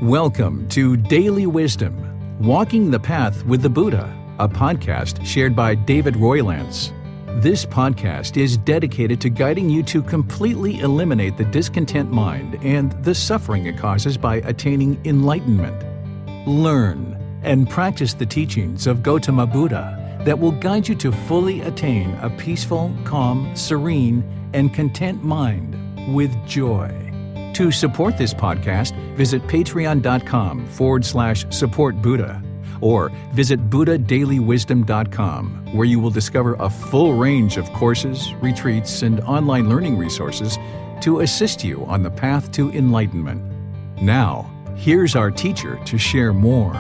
Welcome to Daily Wisdom, Walking the Path with the Buddha, a podcast shared by David Roylance. This podcast is dedicated to guiding you to completely eliminate the discontent mind and the suffering it causes by attaining enlightenment. Learn and practice the teachings of Gotama Buddha that will guide you to fully attain a peaceful, calm, serene, and content mind with joy. To support this podcast, visit patreon.com/support Buddha or visit buddhadailywisdom.com, where you will discover a full range of courses, retreats, and online learning resources to assist you on the path to enlightenment. Now, here's our teacher to share more.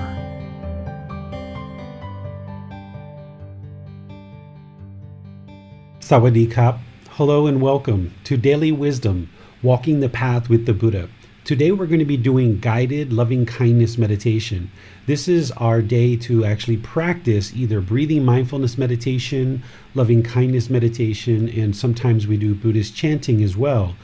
Sawadee Kap. Hello and welcome to Daily Wisdom, Walking the Path with the Buddha. Today we're going to be doing guided loving kindness meditation. This is our day to actually practice either breathing mindfulness meditation, loving kindness meditation, and sometimes we do Buddhist chanting as well.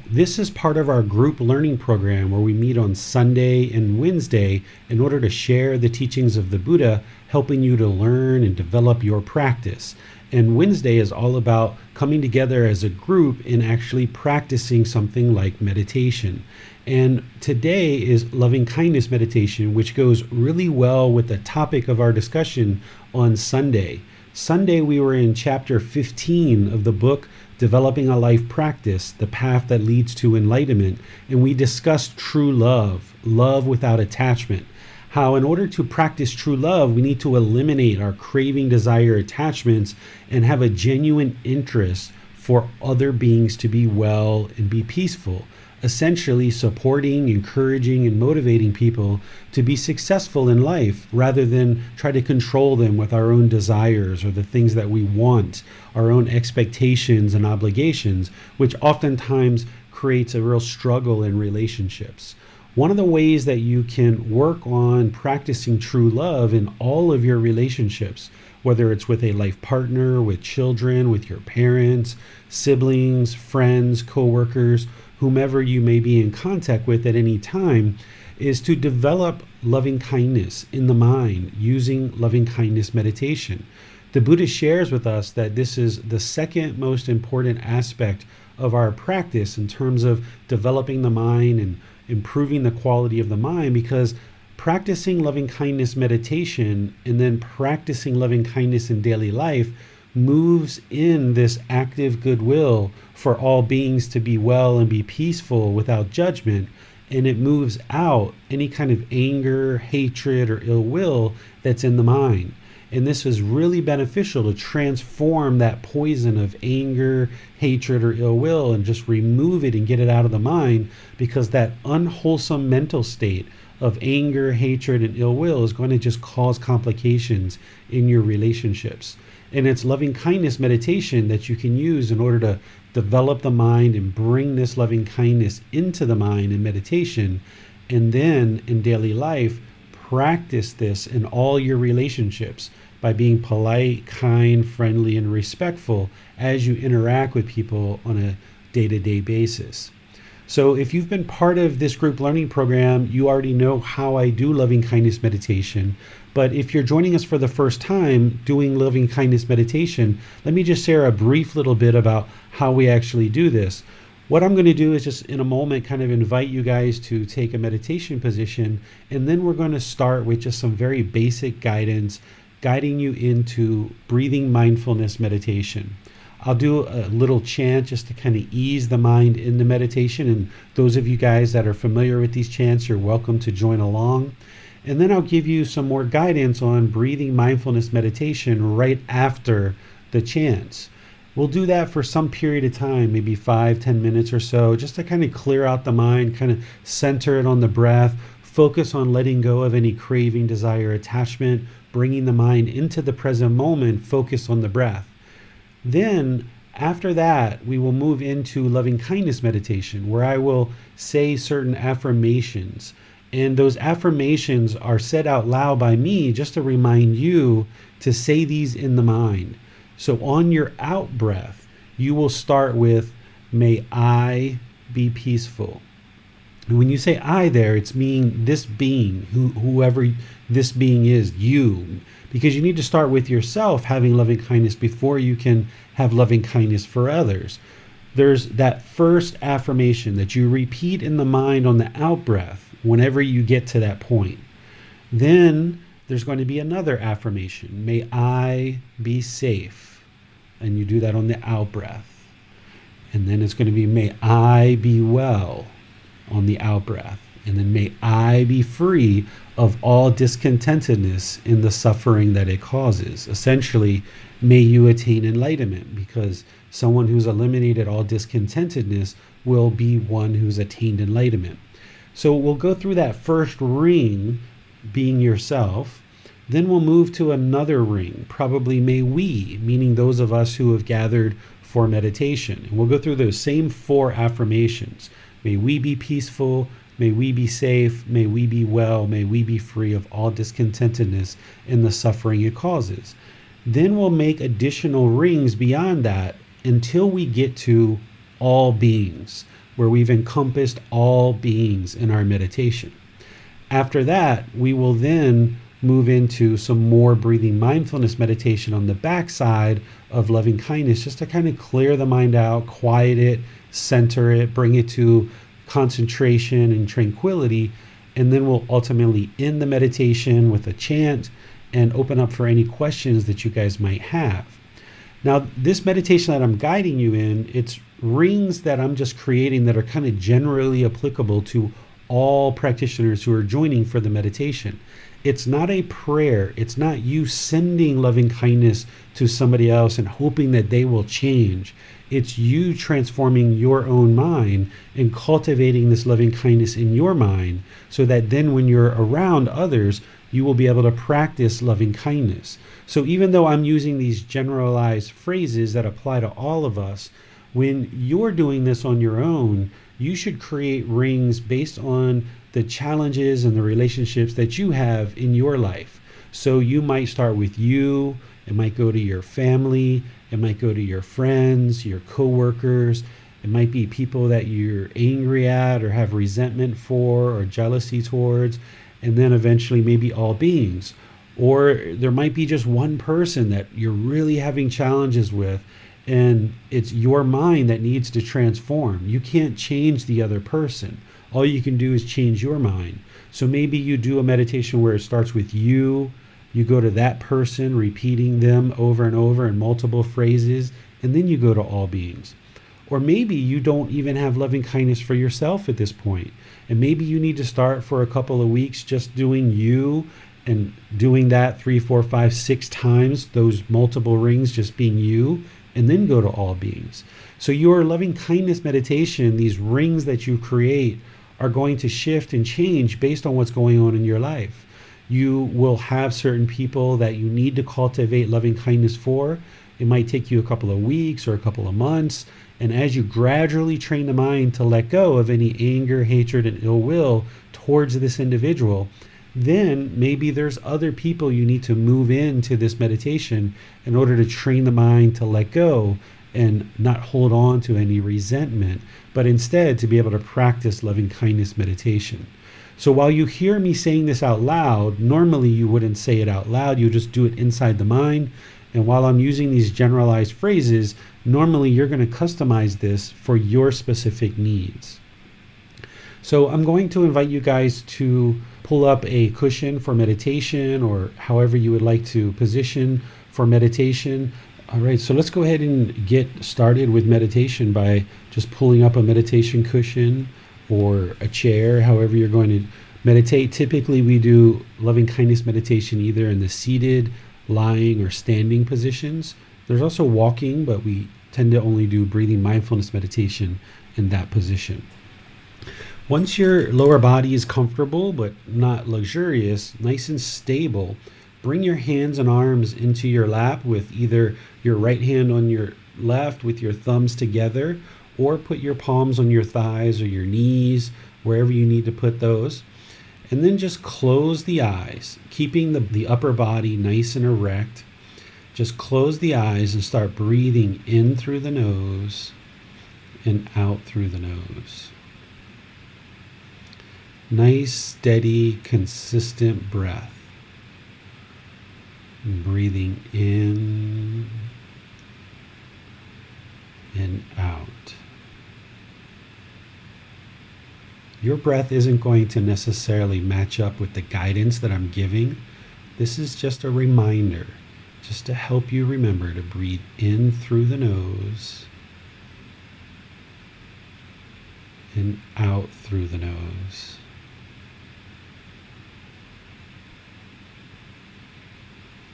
This is part of our group learning program where we meet on Sunday and Wednesday in order to share the teachings of the Buddha, helping you to learn and develop your practice. And Wednesday is all about coming together as a group and actually practicing something like meditation. And today is loving kindness meditation, which goes really well with the topic of our discussion on Sunday. Sunday, we were in chapter 15 of the book, Developing a Life Practice, The Path That Leads to Enlightenment. And we discussed true love, love without attachment. How in order to practice true love, we need to eliminate our craving, desire, attachments, and have a genuine interest for other beings to be well and be peaceful. Essentially supporting, encouraging, and motivating people to be successful in life rather than try to control them with our own desires or the things that we want, our own expectations and obligations, which oftentimes creates a real struggle in relationships. One of the ways that you can work on practicing true love in all of your relationships, whether it's with a life partner, with children, with your parents, siblings, friends, coworkers, whomever you may be in contact with at any time, is to develop loving kindness in the mind using loving kindness meditation. The Buddha shares with us that this is the second most important aspect of our practice in terms of developing the mind and improving the quality of the mind, because practicing loving kindness meditation and then practicing loving kindness in daily life moves in this active goodwill for all beings to be well and be peaceful without judgment, and it moves out any kind of anger, hatred, or ill will that's in the mind. And this is really beneficial to transform that poison of anger, hatred, or ill will and just remove it and get it out of the mind, because that unwholesome mental state of anger, hatred, and ill will is going to just cause complications in your relationships. And it's loving kindness meditation that you can use in order to develop the mind and bring this loving kindness into the mind in meditation. And then in daily life, practice this in all your relationships by being polite, kind, friendly, and respectful as you interact with people on a day-to-day basis. So if you've been part of this group learning program, you already know how I do loving kindness meditation. But if you're joining us for the first time doing loving kindness meditation, let me just share a brief little bit about how we actually do this. What I'm going to do is just in a moment kind of invite you guys to take a meditation position, and then we're going to start with just some very basic guidance, guiding you into breathing mindfulness meditation. I'll do a little chant just to kind of ease the mind into meditation, and those of you guys that are familiar with these chants, you're welcome to join along. And then I'll give you some more guidance on breathing mindfulness meditation right after the chants. We'll do that for some period of time, maybe 5-10 minutes or so, just to kind of clear out the mind, kind of center it on the breath, focus on letting go of any craving, desire, attachment, bringing the mind into the present moment, focus on the breath. Then after that, we will move into loving kindness meditation, where I will say certain affirmations. And those affirmations are said out loud by me just to remind you to say these in the mind. So on your out breath, you will start with, may I be peaceful. And when you say I there, it's meaning this being, whoever this being is, you. Because you need to start with yourself having loving kindness before you can have loving kindness for others. There's that first affirmation that you repeat in the mind on the out breath whenever you get to that point. Then there's going to be another affirmation. May I be safe. And you do that on the out breath. And then it's going to be may I be well on the out breath. And then may I be free of all discontentedness in the suffering that it causes. Essentially, may you attain enlightenment, because someone who's eliminated all discontentedness will be one who's attained enlightenment. So we'll go through that first ring, being yourself. Then we'll move to another ring, probably may we, meaning those of us who have gathered for meditation. And we'll go through those same 4 affirmations. May we be peaceful. May we be safe. May we be well. May we be free of all discontentedness in the suffering it causes. Then we'll make additional rings beyond that until we get to all beings, where we've encompassed all beings in our meditation. After that, we will then move into some more breathing mindfulness meditation on the backside of loving kindness, just to kind of clear the mind out, quiet it, center it, bring it to concentration and tranquility. And then we'll ultimately end the meditation with a chant and open up for any questions that you guys might have. Now, this meditation that I'm guiding you in, it's rings that I'm just creating that are kind of generally applicable to all practitioners who are joining for the meditation. It's not a prayer. It's not you sending loving kindness to somebody else and hoping that they will change. It's you transforming your own mind and cultivating this loving kindness in your mind, so that then when you're around others, you will be able to practice loving kindness. So even though I'm using these generalized phrases that apply to all of us, when you're doing this on your own, you should create rings based on the challenges and the relationships that you have in your life. So you might start with you, it might go to your family, it might go to your friends, your coworkers, it might be people that you're angry at or have resentment for or jealousy towards, and then eventually maybe all beings. Or there might be just one person that you're really having challenges with, and it's your mind that needs to transform. You can't change the other person. All you can do is change your mind. So maybe you do a meditation where it starts with you go to that person, repeating them over and over in multiple phrases, and then you go to all beings. Or maybe you don't even have loving kindness for yourself at this point. And maybe you need to start for a couple of weeks just doing you and doing that 3, 4, 5, 6 times, those multiple rings just being you, and then go to all beings. So your loving kindness meditation, these rings that you create, are going to shift and change based on what's going on in your life. You will have certain people that you need to cultivate loving kindness for. It might take you a couple of weeks or a couple of months. And as you gradually train the mind to let go of any anger, hatred, and ill will towards this individual, then maybe there's other people you need to move into this meditation in order to train the mind to let go and not hold on to any resentment, but instead to be able to practice loving kindness meditation. So while you hear me saying this out loud, normally you wouldn't say it out loud, you just do it inside the mind. And while I'm using these generalized phrases, normally you're going to customize this for your specific needs. So I'm going to invite you guys to pull up a cushion for meditation, or however you would like to position for meditation. All right, so let's go ahead and get started with meditation by just pulling up a meditation cushion or a chair, however you're going to meditate. Typically, we do loving kindness meditation either in the seated, lying, or standing positions. There's also walking, but we tend to only do breathing mindfulness meditation in that position. Once your lower body is comfortable but not luxurious, nice and stable, bring your hands and arms into your lap with either your right hand on your left with your thumbs together, or put your palms on your thighs or your knees, wherever you need to put those. And then just close the eyes, keeping the upper body nice and erect. Just close the eyes and start breathing in through the nose and out through the nose. Nice, steady, consistent breath. Breathing in and out. Your breath isn't going to necessarily match up with the guidance that I'm giving. This is just a reminder, just to help you remember to breathe in through the nose and out through the nose.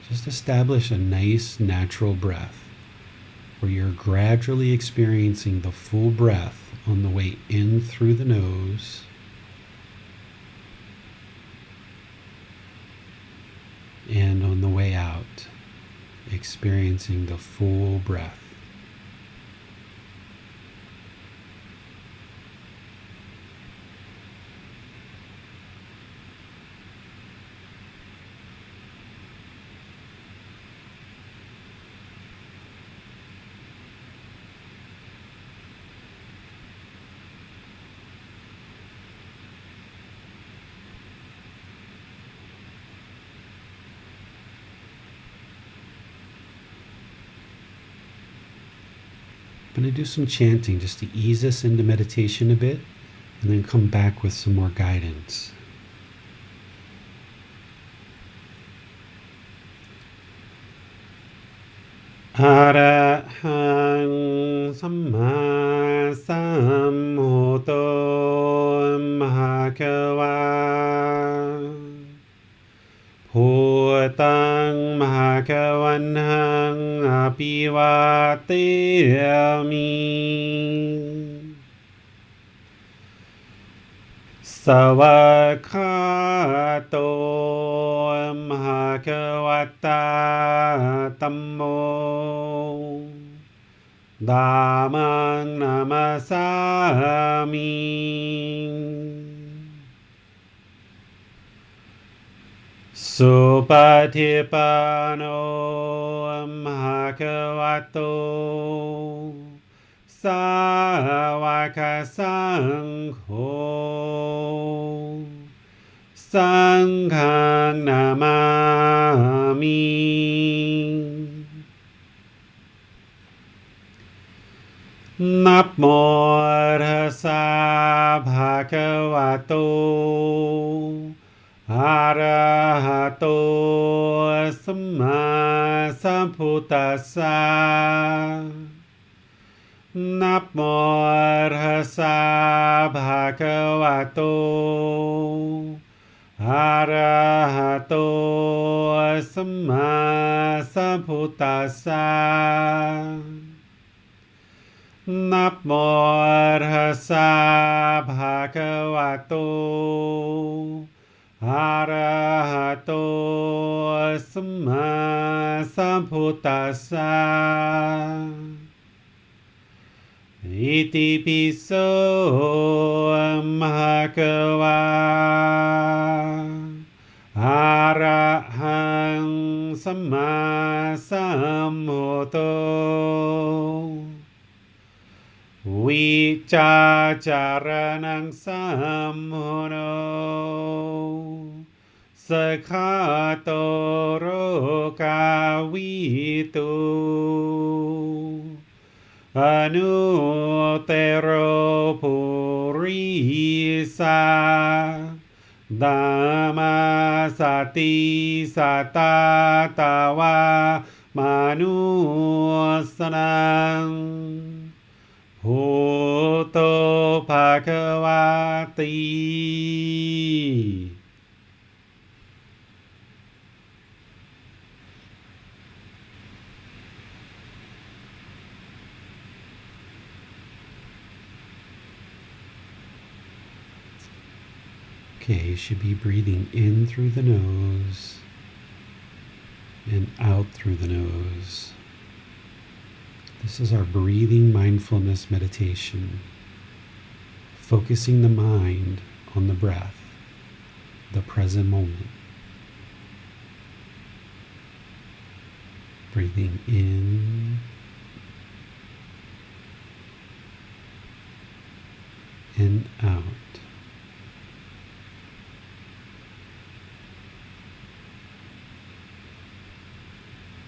Just establish a nice natural breath where you're gradually experiencing the full breath on the way in through the nose and on the way out, experiencing the full breath. I'm going to do some chanting just to ease us into meditation a bit, and then come back with some more guidance. Arahang Samma Sambuddho Bhagava Bhutang Bhagavanhang Abhivateyami Savakato Bhagavata Tammo Dhammang Namasami Supatipano Bhagavato Sāvaka Saṅgho Saṅghang Namami Namo Tassa Bhagavato Arahato Samma Sambuddhassa Namo Tassa Bhagavato Arahato Samma Sambuddhassa Namo Tassa Bhagavato Arahato Samma Sambuddhassa Iti piso Bhagava Arahang Samma Sambuddho Vicacaranang Sammuno Sakhato Rokavitu Anutero Purisa Dhamma Sati Satatawa Manusanang Bhuto Bhagavati. Okay, you should be breathing in through the nose and out through the nose. This is our breathing mindfulness meditation, focusing the mind on the breath, the present moment. Breathing in and out.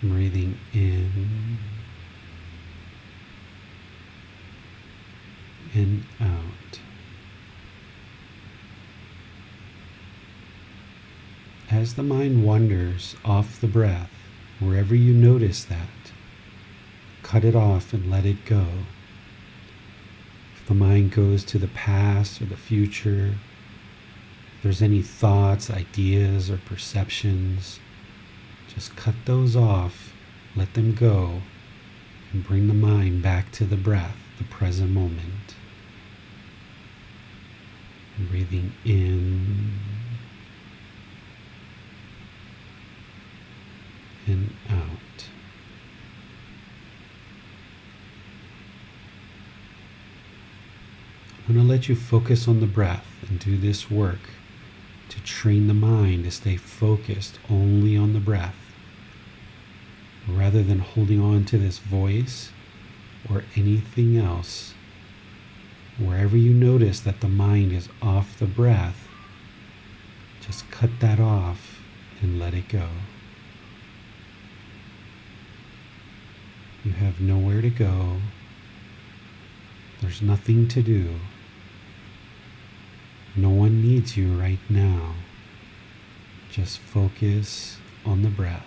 Breathing in and out. As the mind wanders off the breath, wherever you notice that, cut it off and let it go. If the mind goes to the past or the future, if there's any thoughts, ideas, or perceptions, just cut those off, let them go, and bring the mind back to the breath, the present moment. And breathing in and out. I'm going to let you focus on the breath and do this work to train the mind to stay focused only on the breath, rather than holding on to this voice or anything else. Wherever you notice that the mind is off the breath, just cut that off and let it go. You have nowhere to go. There's nothing to do. No one needs you right now. Just focus on the breath.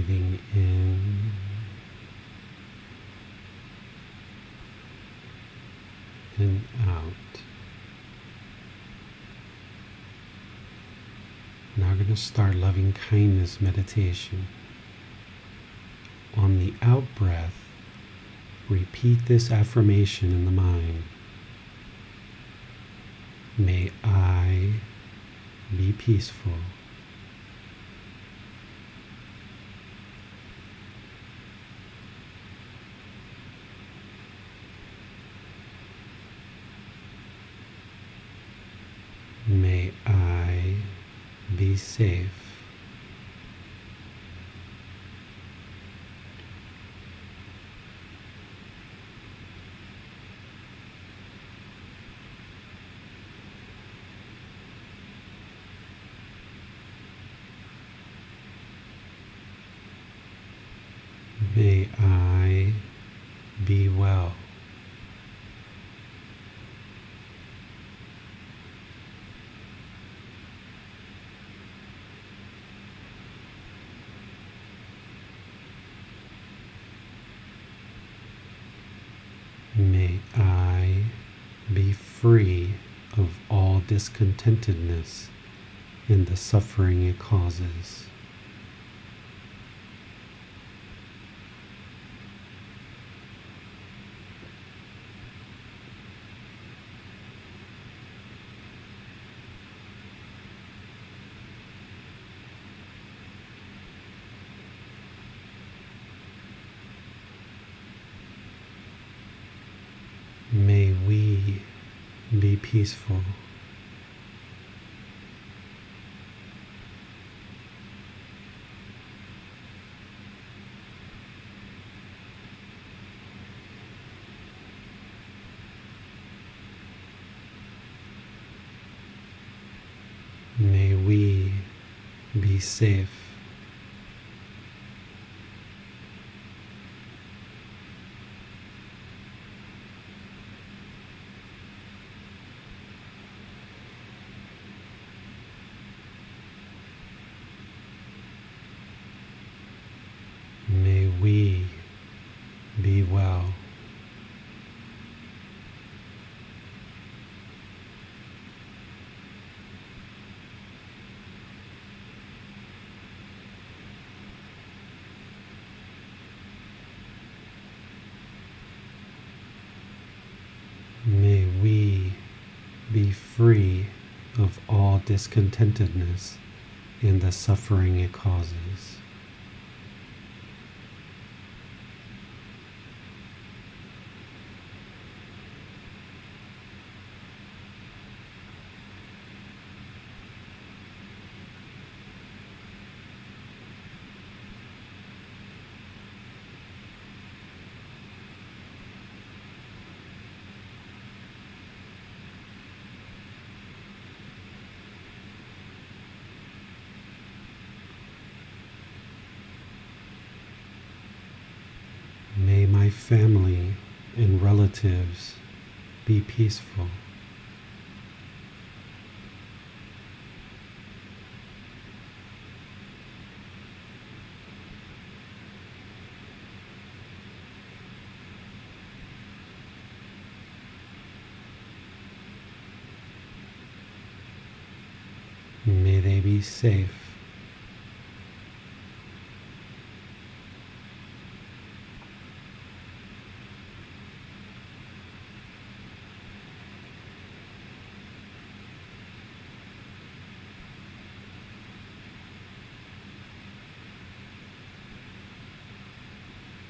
Breathing in and out. Now we're going to start loving kindness meditation. On the out breath, repeat this affirmation in the mind. May I be peaceful. May I be safe. May I be well. May I be free of all discontentedness and the suffering it causes. May we be peaceful. May we be safe. May we be well. May we be free of all discontentedness and the suffering it causes. May my family and relatives be peaceful. May they be safe.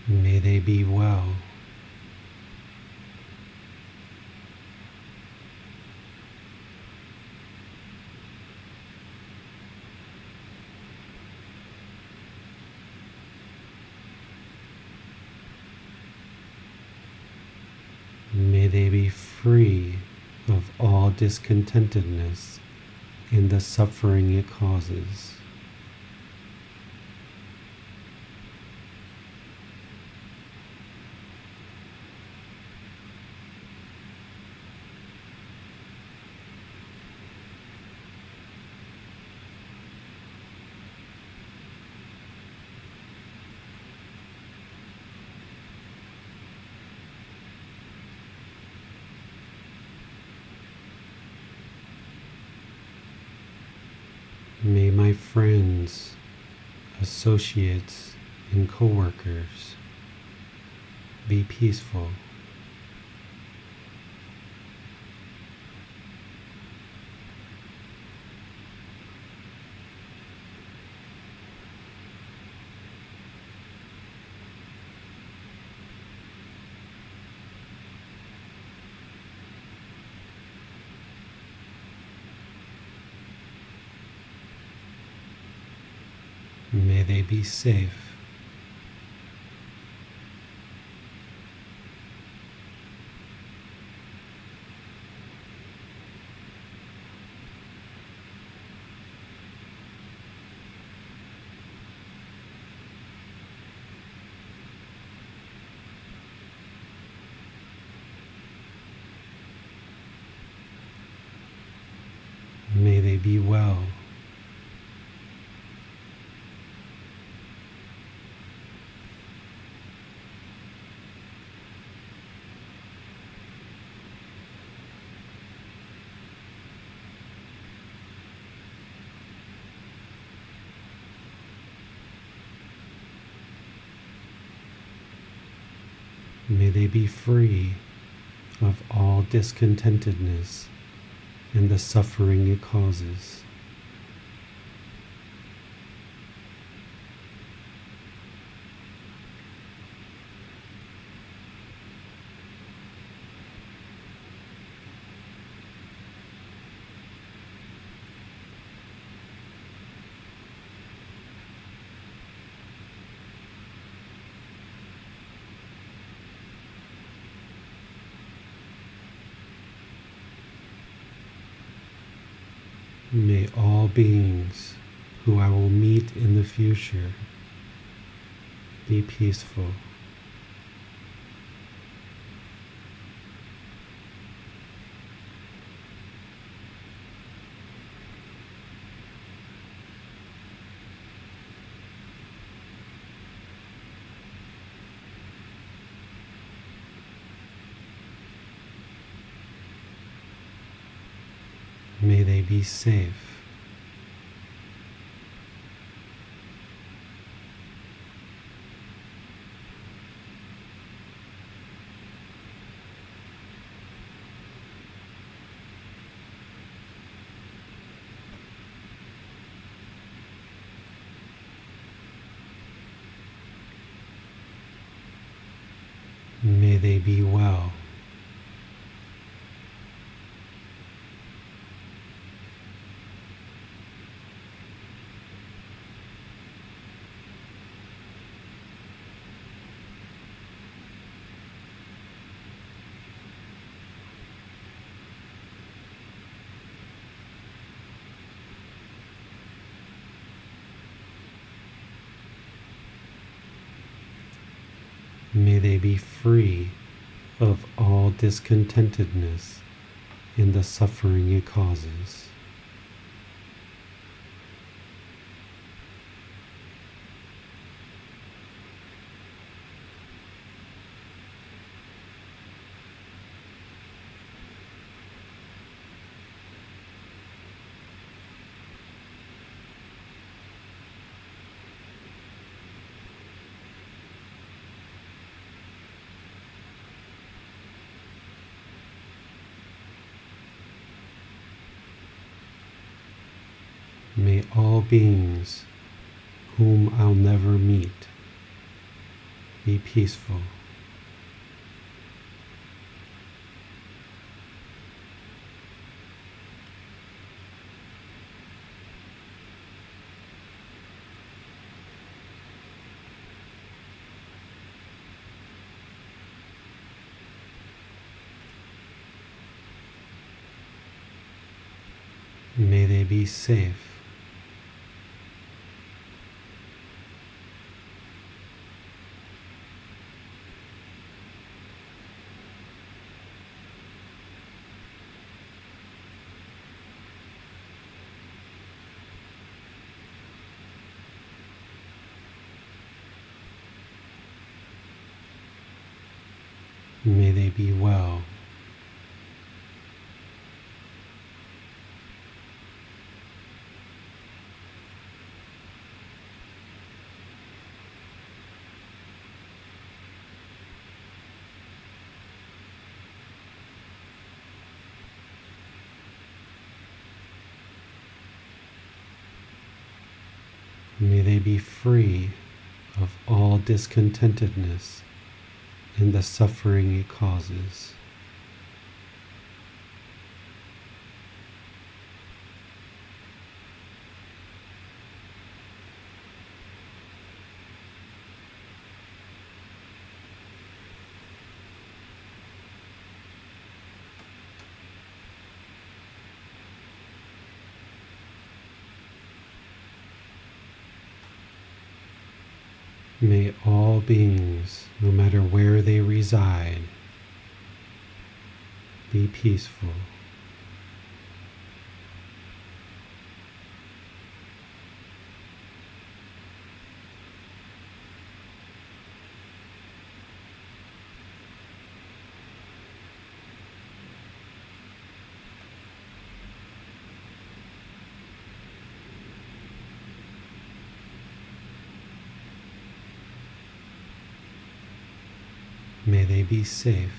May they be well. May they be free of all discontentedness and the suffering it causes. May my friends, associates, and co-workers be peaceful. May they be safe. May they be well. May they be free of all discontentedness and the suffering it causes. May all beings who I will meet in the future be peaceful. May they be safe. May they be well. May they be free of all discontentedness and the suffering it causes. May all beings whom I'll never meet be peaceful. May they be safe. May they be well. May they be free of all discontentedness and the suffering it causes. May all beings, no matter where they reside, be peaceful. May they be safe.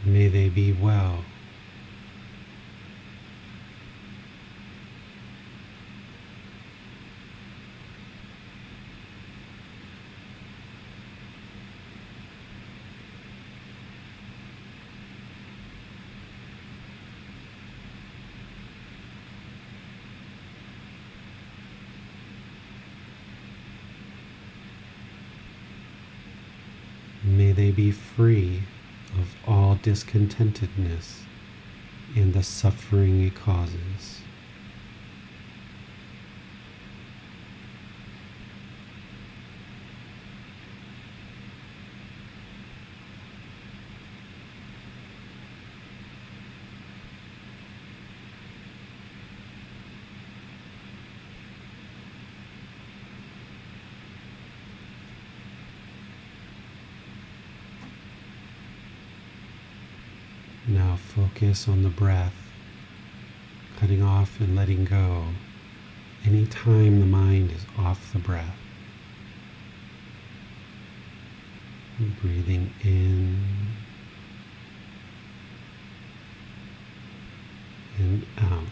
May they be well. May they be free of all discontentedness and the suffering it causes. Now focus on the breath, cutting off and letting go anytime the mind is off the breath. Breathing in and out.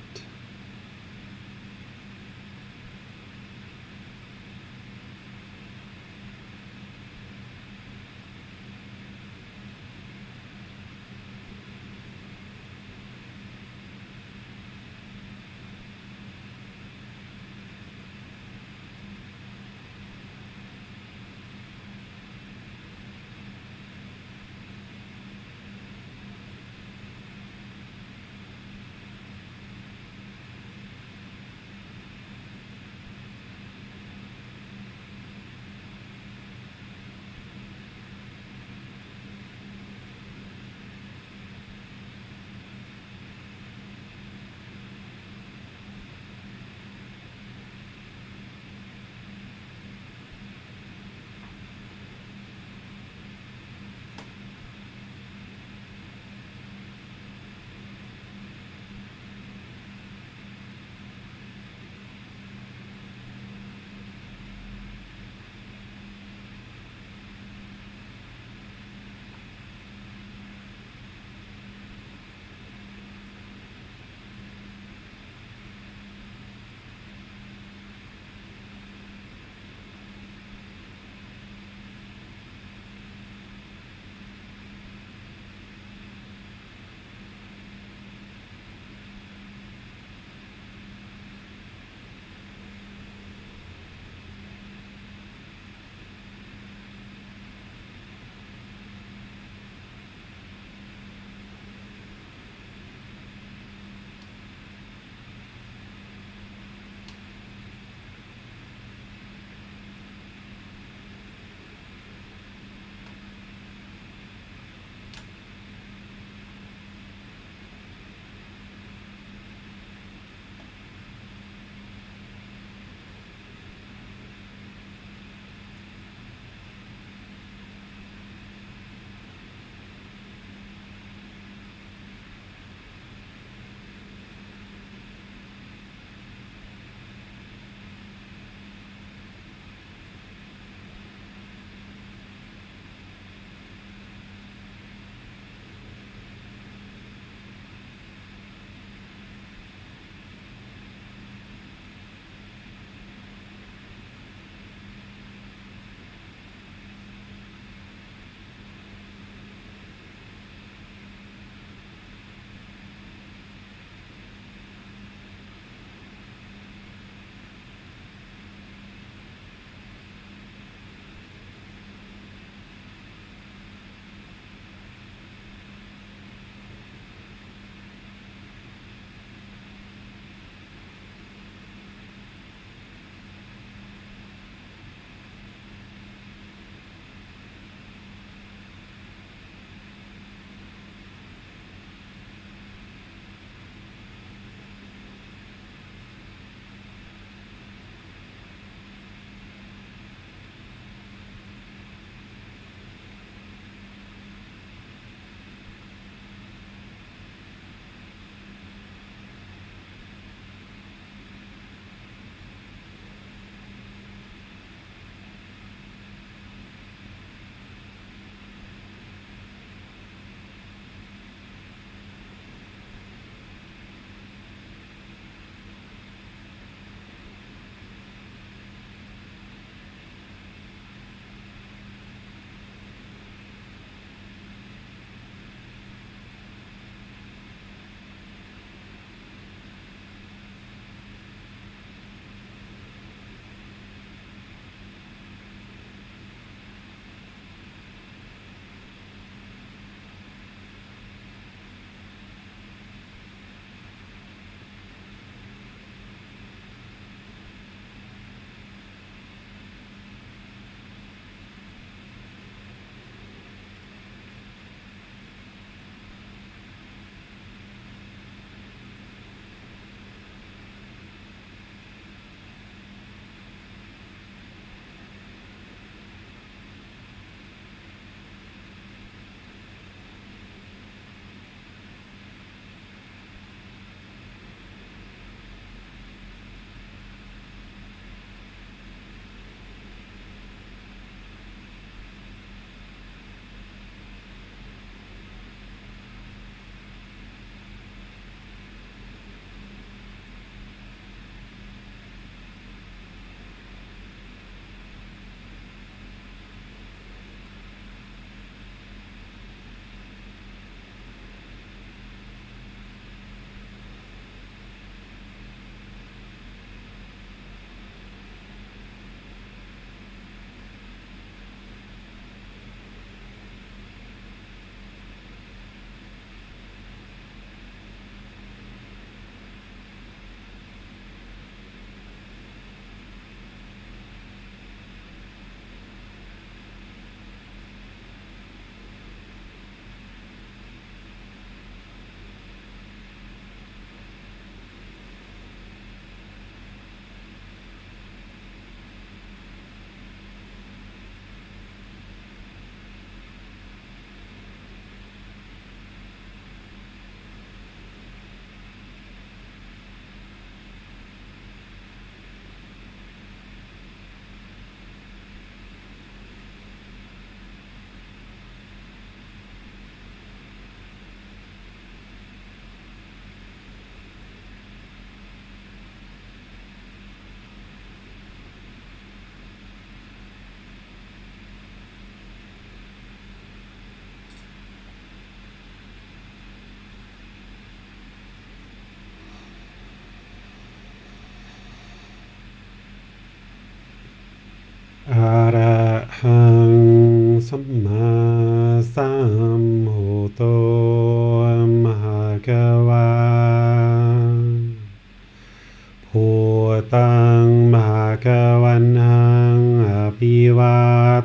วา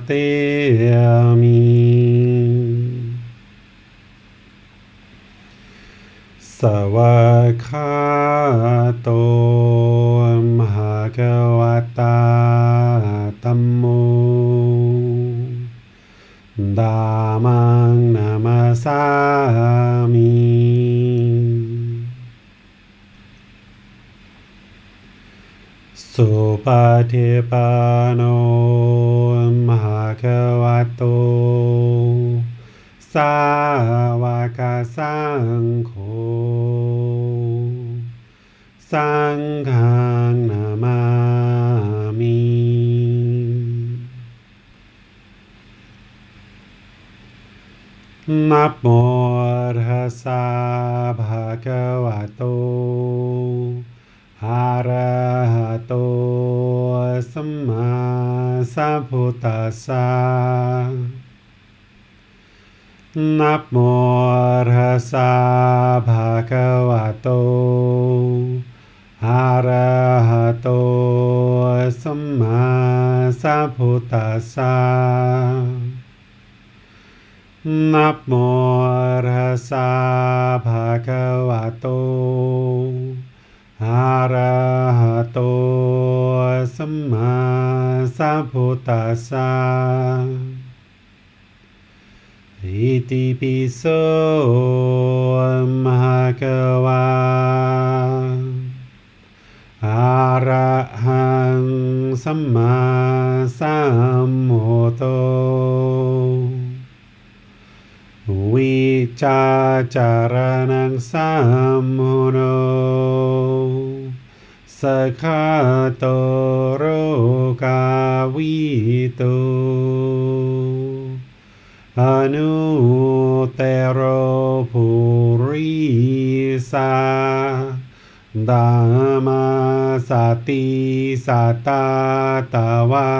เตมิสวากขาโตมหากวตาธัมโมธัมมังนามาสามิสุปฏิปันโนภะคะวะโตสาวกสังโฆสังฆังนามามินะโมตัสสะภะคะวะโตอะระหะโตสัมมาสัมพุทธัสสะนะโมตัสสะภะคะวะโตอะระหะโตสัมมาสัมพุทธัสสะนะโมตัสสะภะคะวะโตอะระหะโตสัมมาสัมพุทธัสสะอิติปิโสภะคะวะอะระหังสัมมาสัมพุทโธวิจาจารณังสัมมุโนสัคขะโตโรกาวิโตอนุเตโรภูริสาธัมมาสติสัตตาตาวา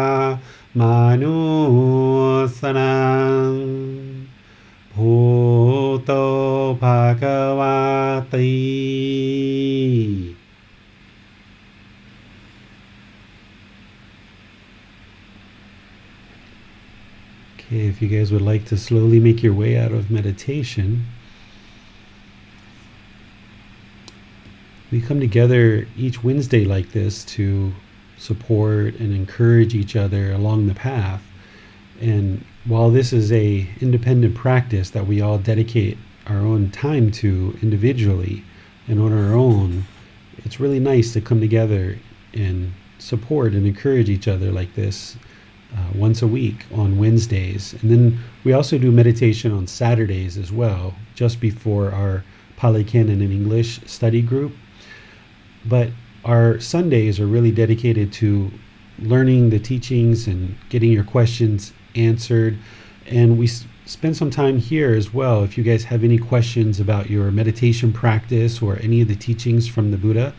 มานุสนังพุทโธภควาติ Okay, if you guys would like to slowly make your way out of meditation, we come together each Wednesday like this to support and encourage each other along the path. And while this is a independent practice that we all dedicate our own time to individually and on our own, it's really nice to come together and support and encourage each other like this once a week on Wednesdays. And then we also do meditation on Saturdays as well, just before our Pali, Canon, and English study group. But our Sundays are really dedicated to learning the teachings and getting your questions answered. And we spend some time here as well. If you guys have any questions about your meditation practice or any of the teachings from the Buddha,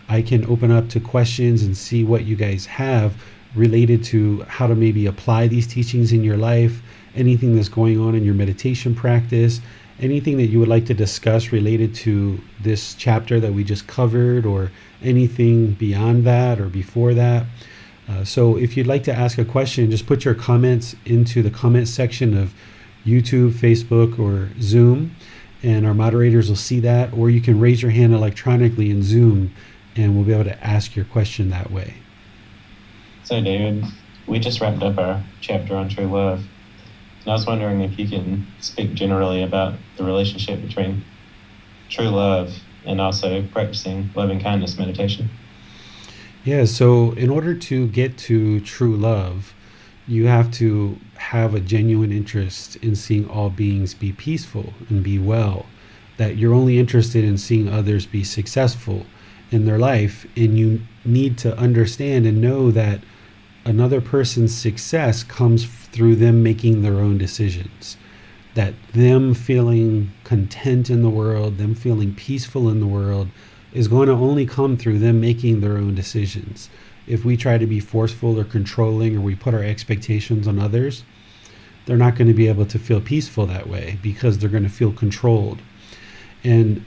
I can open up to questions and see what you guys have related to how to maybe apply these teachings in your life, anything that's going on in your meditation practice, anything that you would like to discuss related to this chapter that we just covered, or anything beyond that or before that. So if you'd like to ask a question, just put your comments into the comment section of YouTube, Facebook, or Zoom, and our moderators will see that, or you can raise your hand electronically in Zoom and we'll be able to ask your question that way. So David, we just wrapped up our chapter on true love. And I was wondering if you can speak generally about the relationship between true love and also practicing loving kindness meditation. Yeah, so in order to get to true love, you have to have a genuine interest in seeing all beings be peaceful and be well, that you're only interested in seeing others be successful in their life, and you need to understand and know that another person's success comes through them making their own decisions, that them feeling content in the world, them feeling peaceful in the world is going to only come through them making their own decisions. If we try to be forceful or controlling, or we put our expectations on others, they're not going to be able to feel peaceful that way, because they're going to feel controlled. And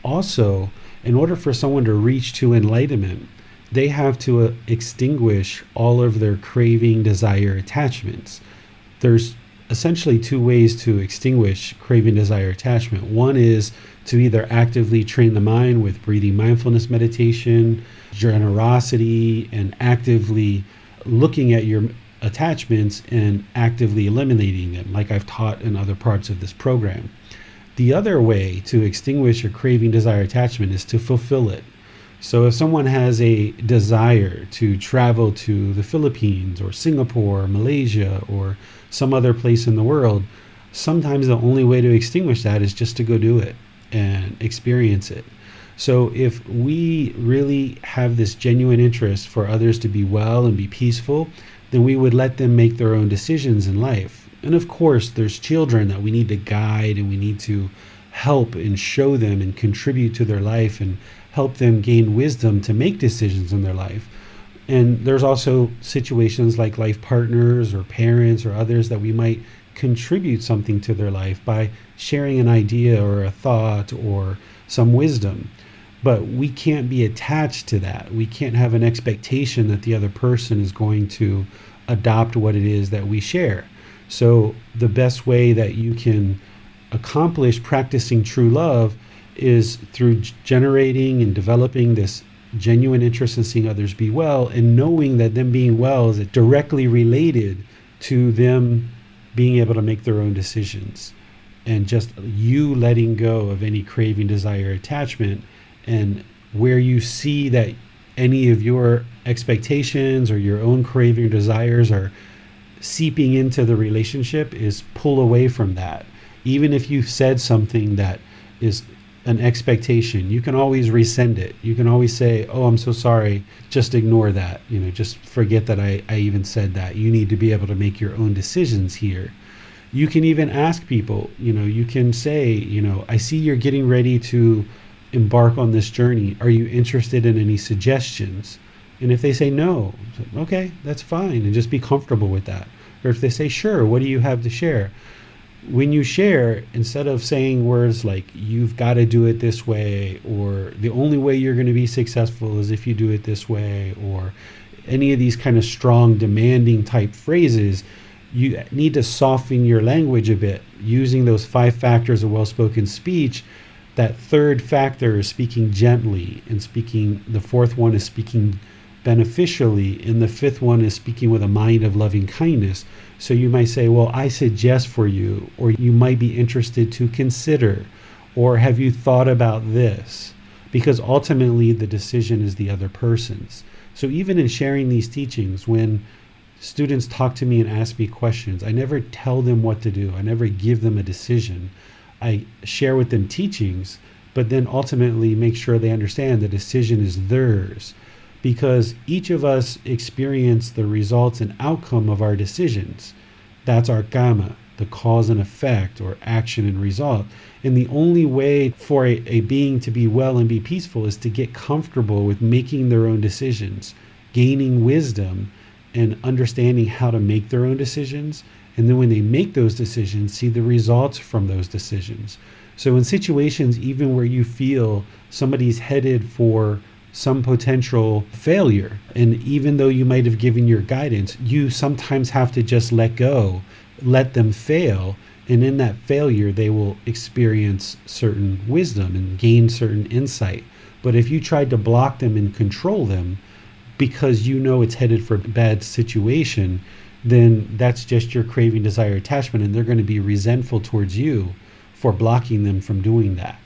also, in order for someone to reach to enlightenment, they have to extinguish all of their craving, desire, attachments. There's essentially two ways to extinguish craving, desire, attachment. One is to either actively train the mind with breathing mindfulness meditation, generosity, and actively looking at your attachments and actively eliminating them, like I've taught in other parts of this program. The other way to extinguish your craving, desire, attachment is to fulfill it. So if someone has a desire to travel to the Philippines or Singapore or Malaysia or some other place in the world, sometimes the only way to extinguish that is just to go do it and experience it. So if we really have this genuine interest for others to be well and be peaceful, then we would let them make their own decisions in life. And of course, there's children that we need to guide and we need to help and show them and contribute to their life and help them gain wisdom to make decisions in their life. And there's also situations like life partners or parents or others that we might contribute something to their life by sharing an idea or a thought or some wisdom. But we can't be attached to that. We can't have an expectation that the other person is going to adopt what it is that we share. So the best way that you can accomplish practicing true love is through generating and developing this genuine interest in seeing others be well, and knowing that them being well is directly related to them being able to make their own decisions, and just you letting go of any craving, desire, attachment. And where you see that any of your expectations or your own craving or desires are seeping into the relationship, is pull away from that. Even if you've said something that is an expectation, you can always resend it. You can always say, oh, I'm so sorry. Just ignore that. Just forget that I even said that. You need to be able to make your own decisions here. You can even ask people, you can say, I see you're getting ready to embark on this journey. Are you interested in any suggestions? And if they say no, okay, that's fine. And just be comfortable with that. Or if they say, sure, what do you have to share? When you share, instead of saying words like, you've got to do it this way, or the only way you're going to be successful is if you do it this way, or any of these kind of strong, demanding type phrases, you need to soften your language a bit. Using those 5 factors of well-spoken speech, that third factor is speaking gently, and the fourth one is speaking beneficially, and the fifth one is speaking with a mind of loving kindness. So you might say, well, I suggest for you, or you might be interested to consider, or have you thought about this? Because ultimately the decision is the other person's. So even in sharing these teachings, when students talk to me and ask me questions, I never tell them what to do. I never give them a decision. I share with them teachings, but then ultimately make sure they understand the decision is theirs. Because each of us experience the results and outcome of our decisions. That's our karma, the cause and effect, or action and result. And the only way for a being to be well and be peaceful is to get comfortable with making their own decisions, gaining wisdom, and understanding how to make their own decisions. And then when they make those decisions, see the results from those decisions. So in situations even where you feel somebody's headed for some potential failure, and even though you might have given your guidance, you sometimes have to just let go, let them fail, and in that failure they will experience certain wisdom and gain certain insight. But if you tried to block them and control them because it's headed for a bad situation, then that's just your craving, desire, attachment, and they're going to be resentful towards you for blocking them from doing that.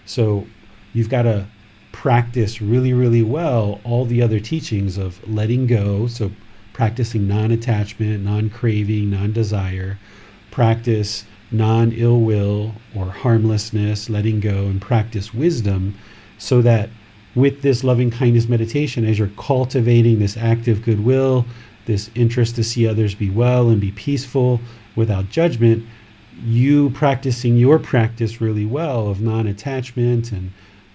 So you've got to practice really, really well all the other teachings of letting go. So practicing non-attachment, non-craving, non-desire, practice non-ill will or harmlessness, letting go, and practice wisdom, so that with this loving kindness meditation, as you're cultivating this active goodwill, this interest to see others be well and be peaceful without judgment, you practicing your practice really well of non-attachment and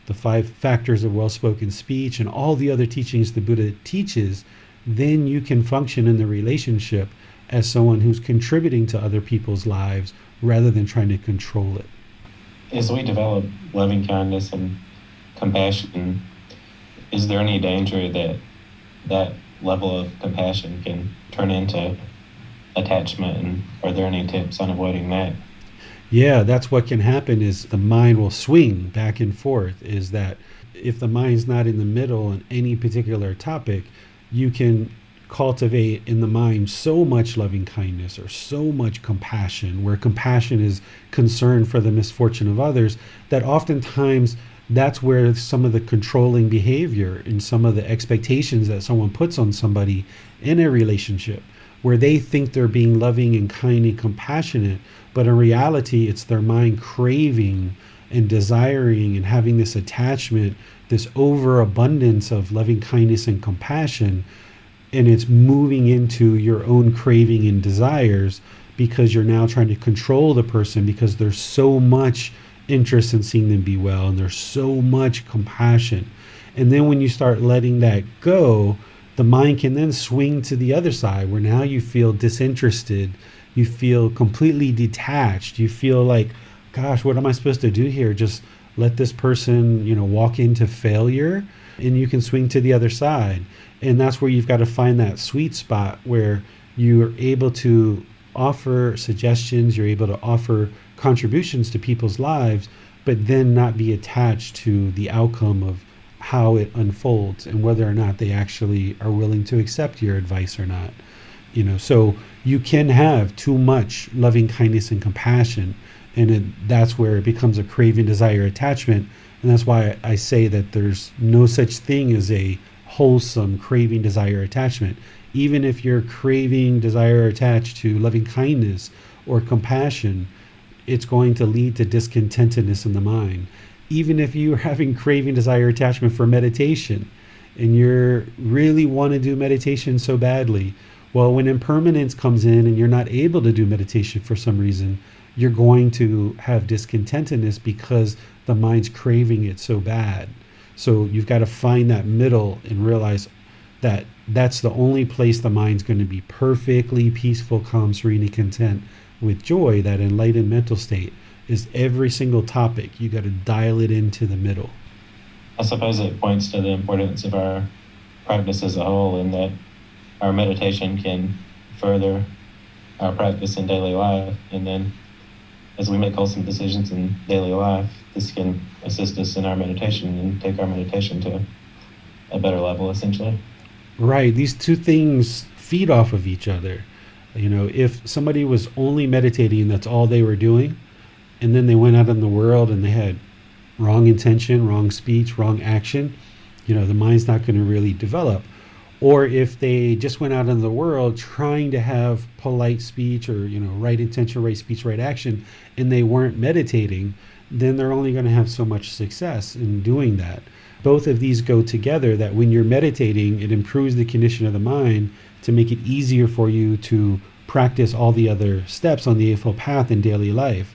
the 5 factors of well-spoken speech and all the other teachings the Buddha teaches, then you can function in the relationship as someone who's contributing to other people's lives rather than trying to control it. As we develop loving kindness and compassion, is there any danger that that level of compassion can turn into attachment. And are there any tips on avoiding that? Yeah, that's what can happen is the mind will swing back and forth. Is that if the mind's not in the middle on any particular topic, you can cultivate in the mind so much loving kindness or so much compassion, where compassion is concern for the misfortune of others, that oftentimes that's where some of the controlling behavior and some of the expectations that someone puts on somebody in a relationship, where they think they're being loving and kind and compassionate, but in reality, it's their mind craving and desiring and having this attachment, this overabundance of loving kindness and compassion. And it's moving into your own craving and desires because you're now trying to control the person because there's so much interest in seeing them be well and there's so much compassion. And then when you start letting that go, the mind can then swing to the other side where now you feel disinterested, you feel completely detached, you feel like, gosh, what am I supposed to do here? Just let this person, walk into failure, and you can swing to the other side. And that's where you've got to find that sweet spot where you're able to offer suggestions, you're able to offer contributions to people's lives, but then not be attached to the outcome of how it unfolds and whether or not they actually are willing to accept your advice or not. So you can have too much loving kindness and compassion, and that's where it becomes a craving, desire, attachment. And that's why I say that there's no such thing as a wholesome craving, desire, attachment. Even if you're craving, desire, attached to loving kindness or compassion, it's going to lead to discontentedness in the mind. Even if you're having craving, desire, attachment for meditation, and you really want to do meditation so badly, well, when impermanence comes in and you're not able to do meditation for some reason, you're going to have discontentedness because the mind's craving it so bad. So you've got to find that middle and realize that that's the only place the mind's going to be perfectly peaceful, calm, serene, and content with joy. That enlightened mental state is every single topic. You got to dial it into the middle. I suppose it points to the importance of our practice as a whole, in that our meditation can further our practice in daily life. And then as we make wholesome decisions in daily life, this can assist us in our meditation and take our meditation to a better level, essentially. Right. These two things feed off of each other. If somebody was only meditating, that's all they were doing, and then they went out in the world and they had wrong intention, wrong speech, wrong action, the mind's not going to really develop. Or if they just went out in the world trying to have polite speech or, right intention, right speech, right action, and they weren't meditating, then they're only going to have so much success in doing that. Both of these go together, that when you're meditating, it improves the condition of the mind to make it easier for you to practice all the other steps on the Eightfold Path in daily life.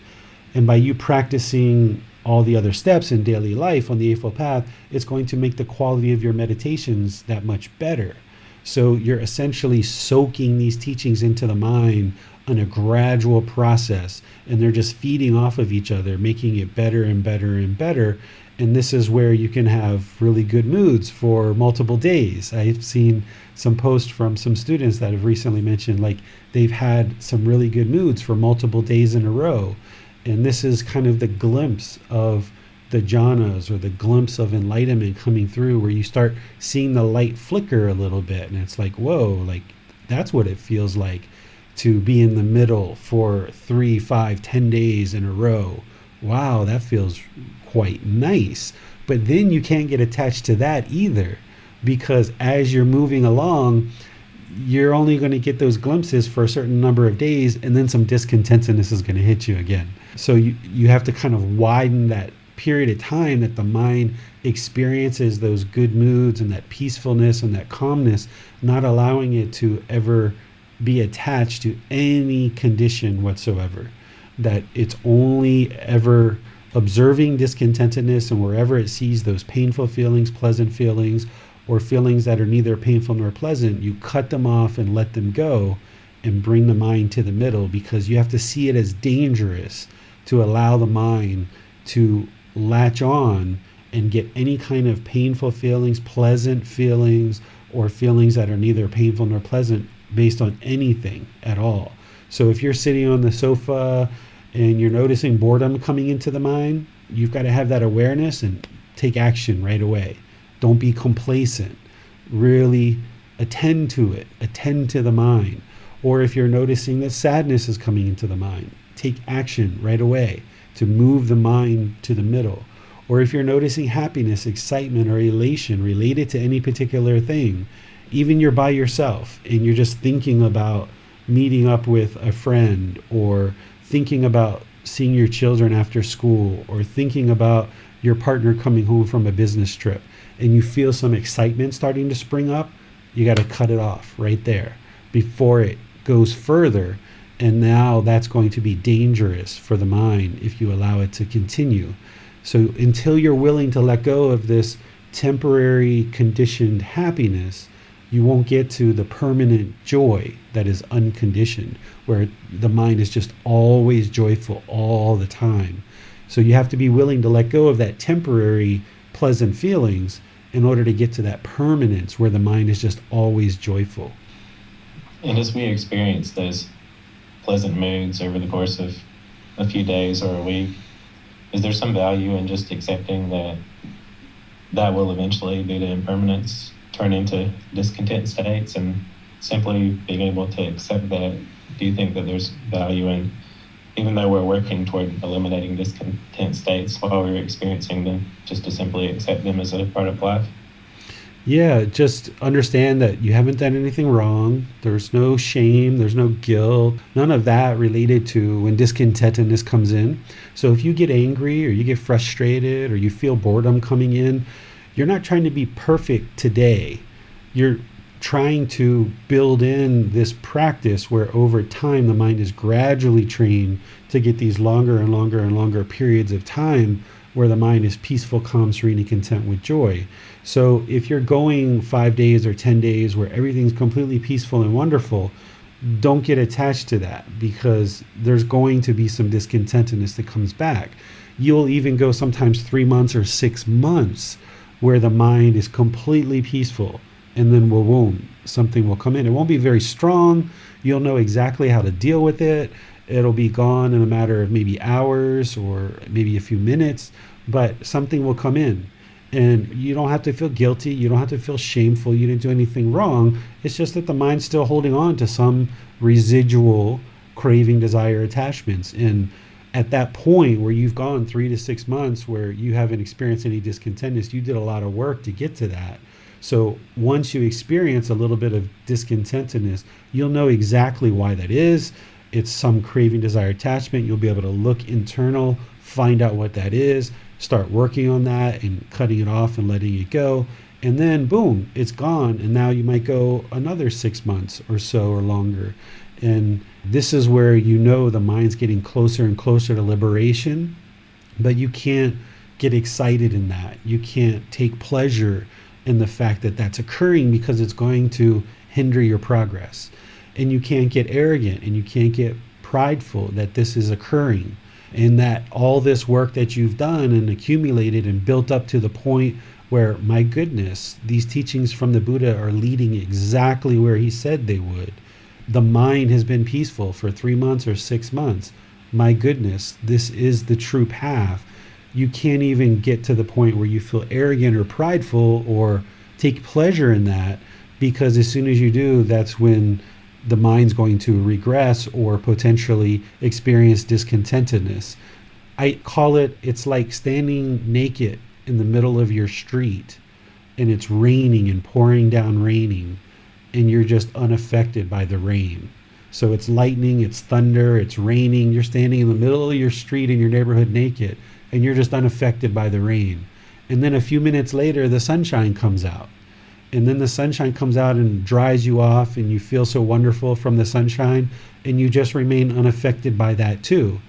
And by you practicing all the other steps in daily life on the Eightfold Path, it's going to make the quality of your meditations that much better. So you're essentially soaking these teachings into the mind on a gradual process, and they're just feeding off of each other, making it better and better and better. And this is where you can have really good moods for multiple days. I've seen some posts from some students that have recently mentioned like they've had some really good moods for multiple days in a row. And this is kind of the glimpse of the jhanas, or the glimpse of enlightenment coming through, where you start seeing the light flicker a little bit. And it's like, whoa, like that's what it feels like to be in the middle for 3, 5, 10 days in a row. Wow, that feels quite nice. But then you can't get attached to that either, because as you're moving along, you're only going to get those glimpses for a certain number of days, and then some discontentedness is going to hit you again. So you have to kind of widen that period of time that the mind experiences those good moods and that peacefulness and that calmness, not allowing it to ever be attached to any condition whatsoever. That it's only ever observing discontentedness, and wherever it sees those painful feelings, pleasant feelings, or feelings that are neither painful nor pleasant, you cut them off and let them go and bring the mind to the middle, because you have to see it as dangerous to allow the mind to latch on and get any kind of painful feelings, pleasant feelings, or feelings that are neither painful nor pleasant based on anything at all. So if you're sitting on the sofa and you're noticing boredom coming into the mind, you've got to have that awareness and take action right away. Don't be complacent. Really attend to it, attend to the mind. Or if you're noticing that sadness is coming into the mind, take action right away to move the mind to the middle. Or if you're noticing happiness, excitement, or elation related to any particular thing, even you're by yourself and you're just thinking about meeting up with a friend, or thinking about seeing your children after school, or thinking about your partner coming home from a business trip, and you feel some excitement starting to spring up, you got to cut it off right there before it goes further. And now that's going to be dangerous for the mind if you allow it to continue. So until you're willing to let go of this temporary conditioned happiness, you won't get to the permanent joy that is unconditioned, where the mind is just always joyful all the time. So you have to be willing to let go of that temporary pleasant feelings in order to get to that permanence where the mind is just always joyful. And as we experience those pleasant moods over the course of a few days or a week, is there some value in just accepting that that will eventually, due to impermanence, turn into discontent states, and simply being able to accept that? Do you think that there's value in, even though we're working toward eliminating discontent states while we're experiencing them, just to simply accept them as a part of life? Yeah, just understand that you haven't done anything wrong. There's no shame, there's no guilt, none of that related to when discontentedness comes in. So if you get angry or you get frustrated or you feel boredom coming in, you're not trying to be perfect today. You're trying to build in this practice where over time the mind is gradually trained to get these longer and longer and longer periods of time where the mind is peaceful, calm, serene, and content with joy. So if you're going 5 days or 10 days where everything's completely peaceful and wonderful, don't get attached to that, because there's going to be some discontentedness that comes back. You'll even go sometimes 3 months or 6 months where the mind is completely peaceful, and then boom, something will come in. It won't be very strong. You'll know exactly how to deal with it. It'll be gone in a matter of maybe hours or maybe a few minutes, but something will come in. And you don't have to feel guilty. You don't have to feel shameful. You didn't do anything wrong. It's just that the mind's still holding on to some residual craving, desire, attachments. And at that point where you've gone 3 to 6 months where you haven't experienced any discontentness, you did a lot of work to get to that. So once you experience a little bit of discontentedness, you'll know exactly why that is. It's some craving, desire, attachment. You'll be able to look internal, find out what that is, start working on that and cutting it off and letting it go. And then boom, it's gone. And now you might go another 6 months or so or longer. And this is where you know the mind's getting closer and closer to liberation, but you can't get excited in that. You can't take pleasure in the fact that that's occurring, because it's going to hinder your progress. And you can't get arrogant and you can't get prideful that this is occurring, and that all this work that you've done and accumulated and built up to the point where, my goodness, these teachings from the Buddha are leading exactly where he said they would. The mind has been peaceful for 3 months or 6 months. My goodness, this is the true path. You can't even get to the point where you feel arrogant or prideful or take pleasure in that, because as soon as you do, that's when the mind's going to regress or potentially experience discontentedness. I call it, it's like standing naked in the middle of your street and it's raining and pouring down raining, and you're just unaffected by the rain. So it's lightning, it's thunder, it's raining. You're standing in the middle of your street in your neighborhood naked, and you're just unaffected by the rain. And then a few minutes later, the sunshine comes out. And then the sunshine comes out and dries you off, and you feel so wonderful from the sunshine, and you just remain unaffected by that too.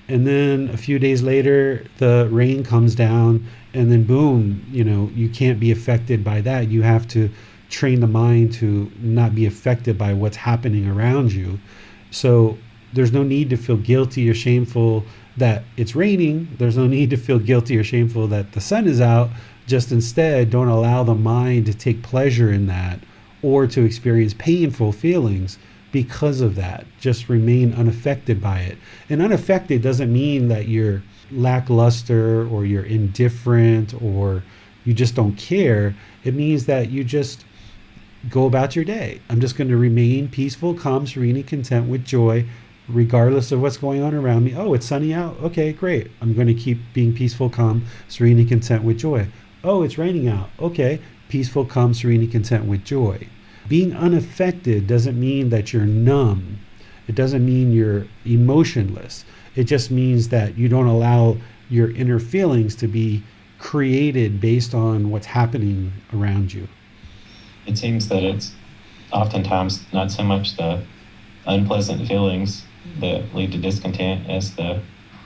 And then a few days later, the rain comes down, and then boom, you can't be affected by that. You have to train the mind to not be affected by what's happening around you. So there's no need to feel guilty or shameful that it's raining. There's no need to feel guilty or shameful that the sun is out. Just instead, don't allow the mind to take pleasure in that or to experience painful feelings because of that. Just remain unaffected by it. And unaffected doesn't mean that you're lackluster or you're indifferent or you just don't care. It means that you just go about your day. I'm just going to remain peaceful, calm, serene, and content with joy, regardless of what's going on around me. Oh, it's sunny out. Okay, great. I'm going to keep being peaceful, calm, serene, and content with joy. Oh, it's raining out. Okay, peaceful, calm, serene, and content with joy. Being unaffected doesn't mean that you're numb. It doesn't mean you're emotionless. It just means that you don't allow your inner feelings to be created based on what's happening around you. It seems that it's oftentimes not so much the unpleasant feelings that lead to discontent as the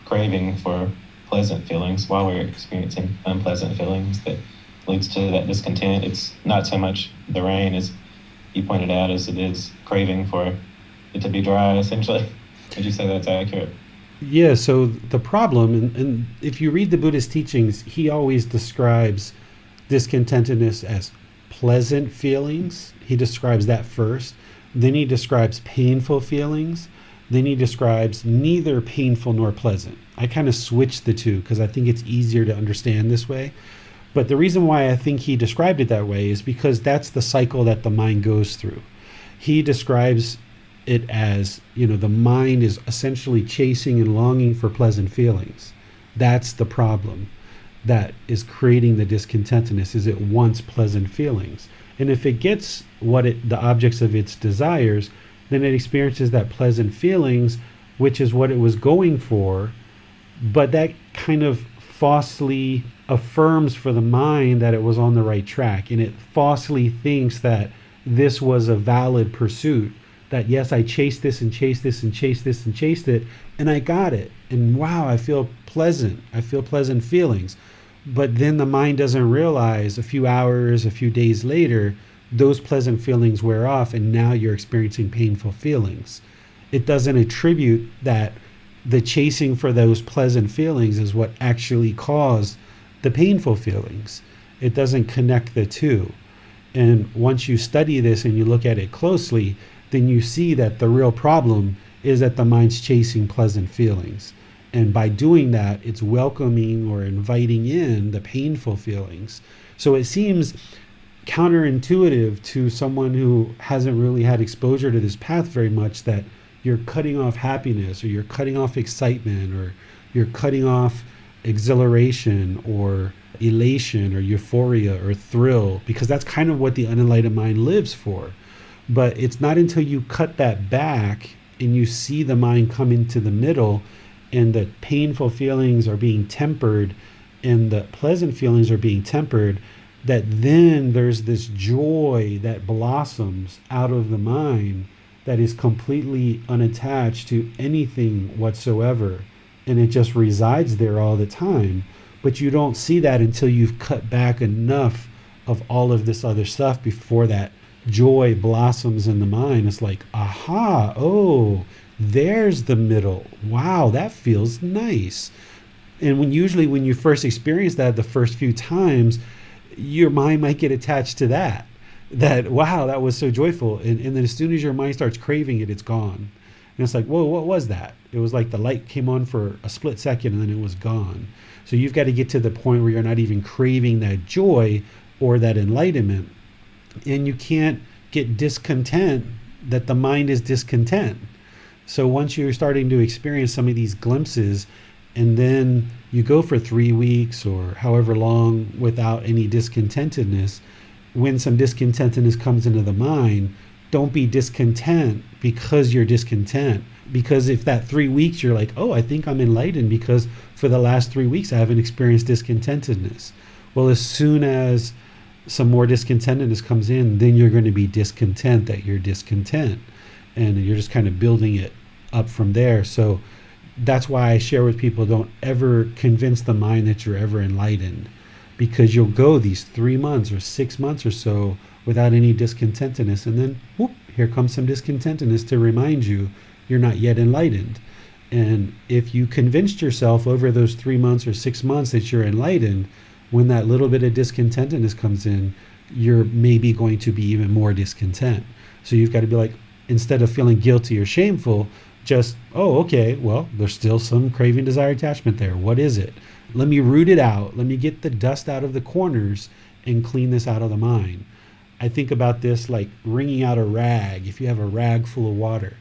craving for pleasant feelings while we're experiencing unpleasant feelings that leads to that discontent. It's not so much the rain, as you pointed out, as it is craving for it to be dry, essentially. Would you say that's accurate? Yeah, so the problem, and if you read the Buddhist teachings, he always describes discontentedness as pleasant feelings. He describes that first. Then he describes painful feelings. Then he describes neither painful nor pleasant. I kind of switched the two because I think it's easier to understand this way. But the reason why I think he described it that way is because that's the cycle that the mind goes through. He describes it as, the mind is essentially chasing and longing for pleasant feelings. That's the problem that is creating the discontentedness, is it wants pleasant feelings. And if it gets the objects of its desires, then it experiences that pleasant feelings, which is what it was going for. But that kind of falsely affirms for the mind that it was on the right track, and it falsely thinks that this was a valid pursuit, that yes, I chased this and chased this and chased this and chased it, and I got it, and wow, I feel pleasant feelings. But then the mind doesn't realize a few hours, a few days later, those pleasant feelings wear off, and now you're experiencing painful feelings. It doesn't attribute that the chasing for those pleasant feelings is what actually caused the painful feelings. It doesn't connect the two. And once you study this and you look at it closely, then you see that the real problem is that the mind's chasing pleasant feelings. And by doing that, it's welcoming or inviting in the painful feelings. So it seems counterintuitive to someone who hasn't really had exposure to this path very much that you're cutting off happiness, or you're cutting off excitement, or you're cutting off exhilaration or elation or euphoria or thrill, because that's kind of what the unenlightened mind lives for. But it's not until you cut that back and you see the mind come into the middle, and the painful feelings are being tempered and the pleasant feelings are being tempered, that then there's this joy that blossoms out of the mind that is completely unattached to anything whatsoever, and it just resides there all the time. But you don't see that until you've cut back enough of all of this other stuff before that joy blossoms in the mind. It's like, aha, oh, there's the middle. Wow, that feels nice. And when you first experience that the first few times, your mind might get attached to that wow, that was so joyful. And then as soon as your mind starts craving it, it's gone. And it's like, whoa, what was that? It was like the light came on for a split second and then it was gone. So you've got to get to the point where you're not even craving that joy or that enlightenment. And you can't get discontent that the mind is discontent. So once you're starting to experience some of these glimpses, and then you go for 3 weeks or however long without any discontentedness, when some discontentedness comes into the mind, don't be discontent because you're discontent. Because if that 3 weeks you're like, oh, I think I'm enlightened because for the last 3 weeks I haven't experienced discontentedness. Well, as soon as some more discontentedness comes in, then you're going to be discontent that you're discontent. And you're just kind of building it up from there. So that's why I share with people, don't ever convince the mind that you're ever enlightened, because you'll go these 3 months or 6 months or so without any discontentedness, and then whoop, here comes some discontentedness to remind you you're not yet enlightened. And if you convinced yourself over those 3 months or 6 months that you're enlightened, when that little bit of discontentedness comes in, you're maybe going to be even more discontent. So you've got to be like, instead of feeling guilty or shameful, just, oh, okay, well, there's still some craving, desire, attachment there. What is it? Let me root it out. Let me get the dust out of the corners and clean this out of the mind. I think about this like wringing out a rag. If you have a rag full of water,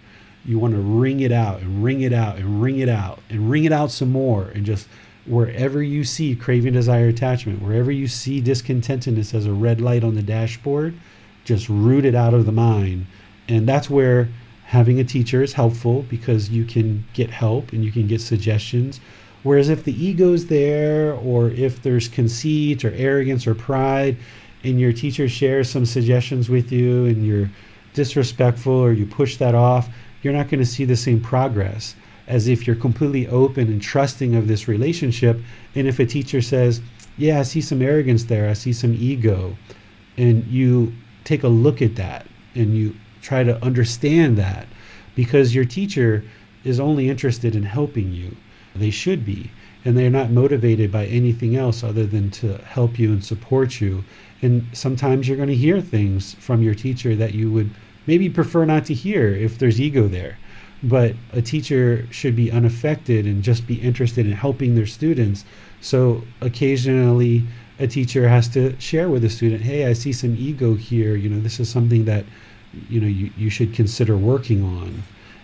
you want to wring it out and wring it out and wring it out and wring it out some more. And just wherever you see craving, desire, attachment, wherever you see discontentedness as a red light on the dashboard, just root it out of the mind. And that's where having a teacher is helpful, because you can get help and you can get suggestions. Whereas if the ego's there, or if there's conceit or arrogance or pride, and your teacher shares some suggestions with you and you're disrespectful or you push that off, you're not going to see the same progress as if you're completely open and trusting of this relationship. And if a teacher says, yeah, I see some arrogance there, I see some ego, and you take a look at that and you try to understand that, because your teacher is only interested in helping you. They should be. And they're not motivated by anything else other than to help you and support you. And sometimes you're going to hear things from your teacher that you would maybe prefer not to hear if there's ego there. But a teacher should be unaffected and just be interested in helping their students. So occasionally a teacher has to share with a student, hey, I see some ego here. This is something that, you should consider working on.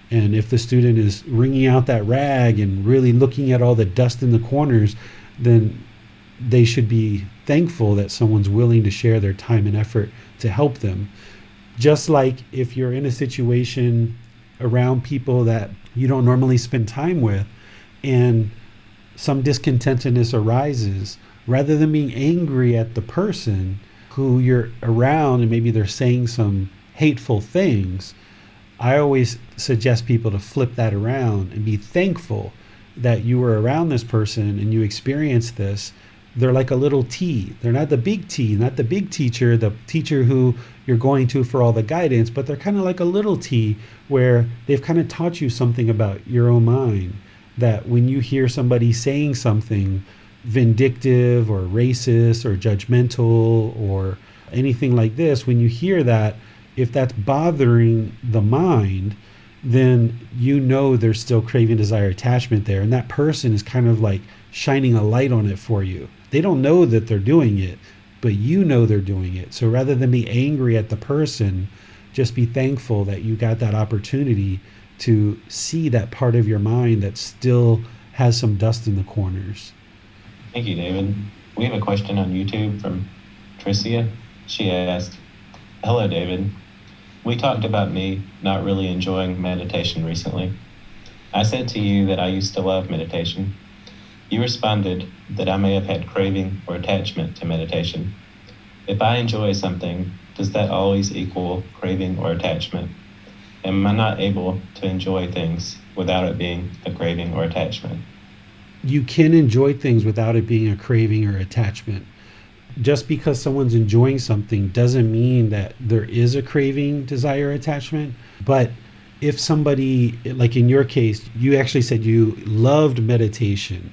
And if the student is wringing out that rag and really looking at all the dust in the corners, then they should be thankful that someone's willing to share their time and effort to help them. Just like if you're in a situation around people that you don't normally spend time with and some discontentedness arises, rather than being angry at the person who you're around and maybe they're saying some hateful things, I always suggest people to flip that around and be thankful that you were around this person and you experienced this. They're like a little T. They're not the big T, not the big teacher, the teacher who you're going to for all the guidance, but they're kind of like a little T, where they've kind of taught you something about your own mind, that when you hear somebody saying something vindictive or racist or judgmental or anything like this, when you hear that, if that's bothering the mind, then there's still craving, desire, attachment there. And that person is kind of like shining a light on it for you. They don't know that they're doing it, but they're doing it. So rather than be angry at the person, just be thankful that you got that opportunity to see that part of your mind that still has some dust in the corners. Thank you, David. We have a question on YouTube from Tricia. She asked, hello, David. We talked about me not really enjoying meditation recently. I said to you that I used to love meditation. You responded that I may have had craving or attachment to meditation. If I enjoy something, does that always equal craving or attachment? Am I not able to enjoy things without it being a craving or attachment? You can enjoy things without it being a craving or attachment. Just because someone's enjoying something doesn't mean that there is a craving, desire, attachment. But if somebody, like in your case, you actually said you loved meditation.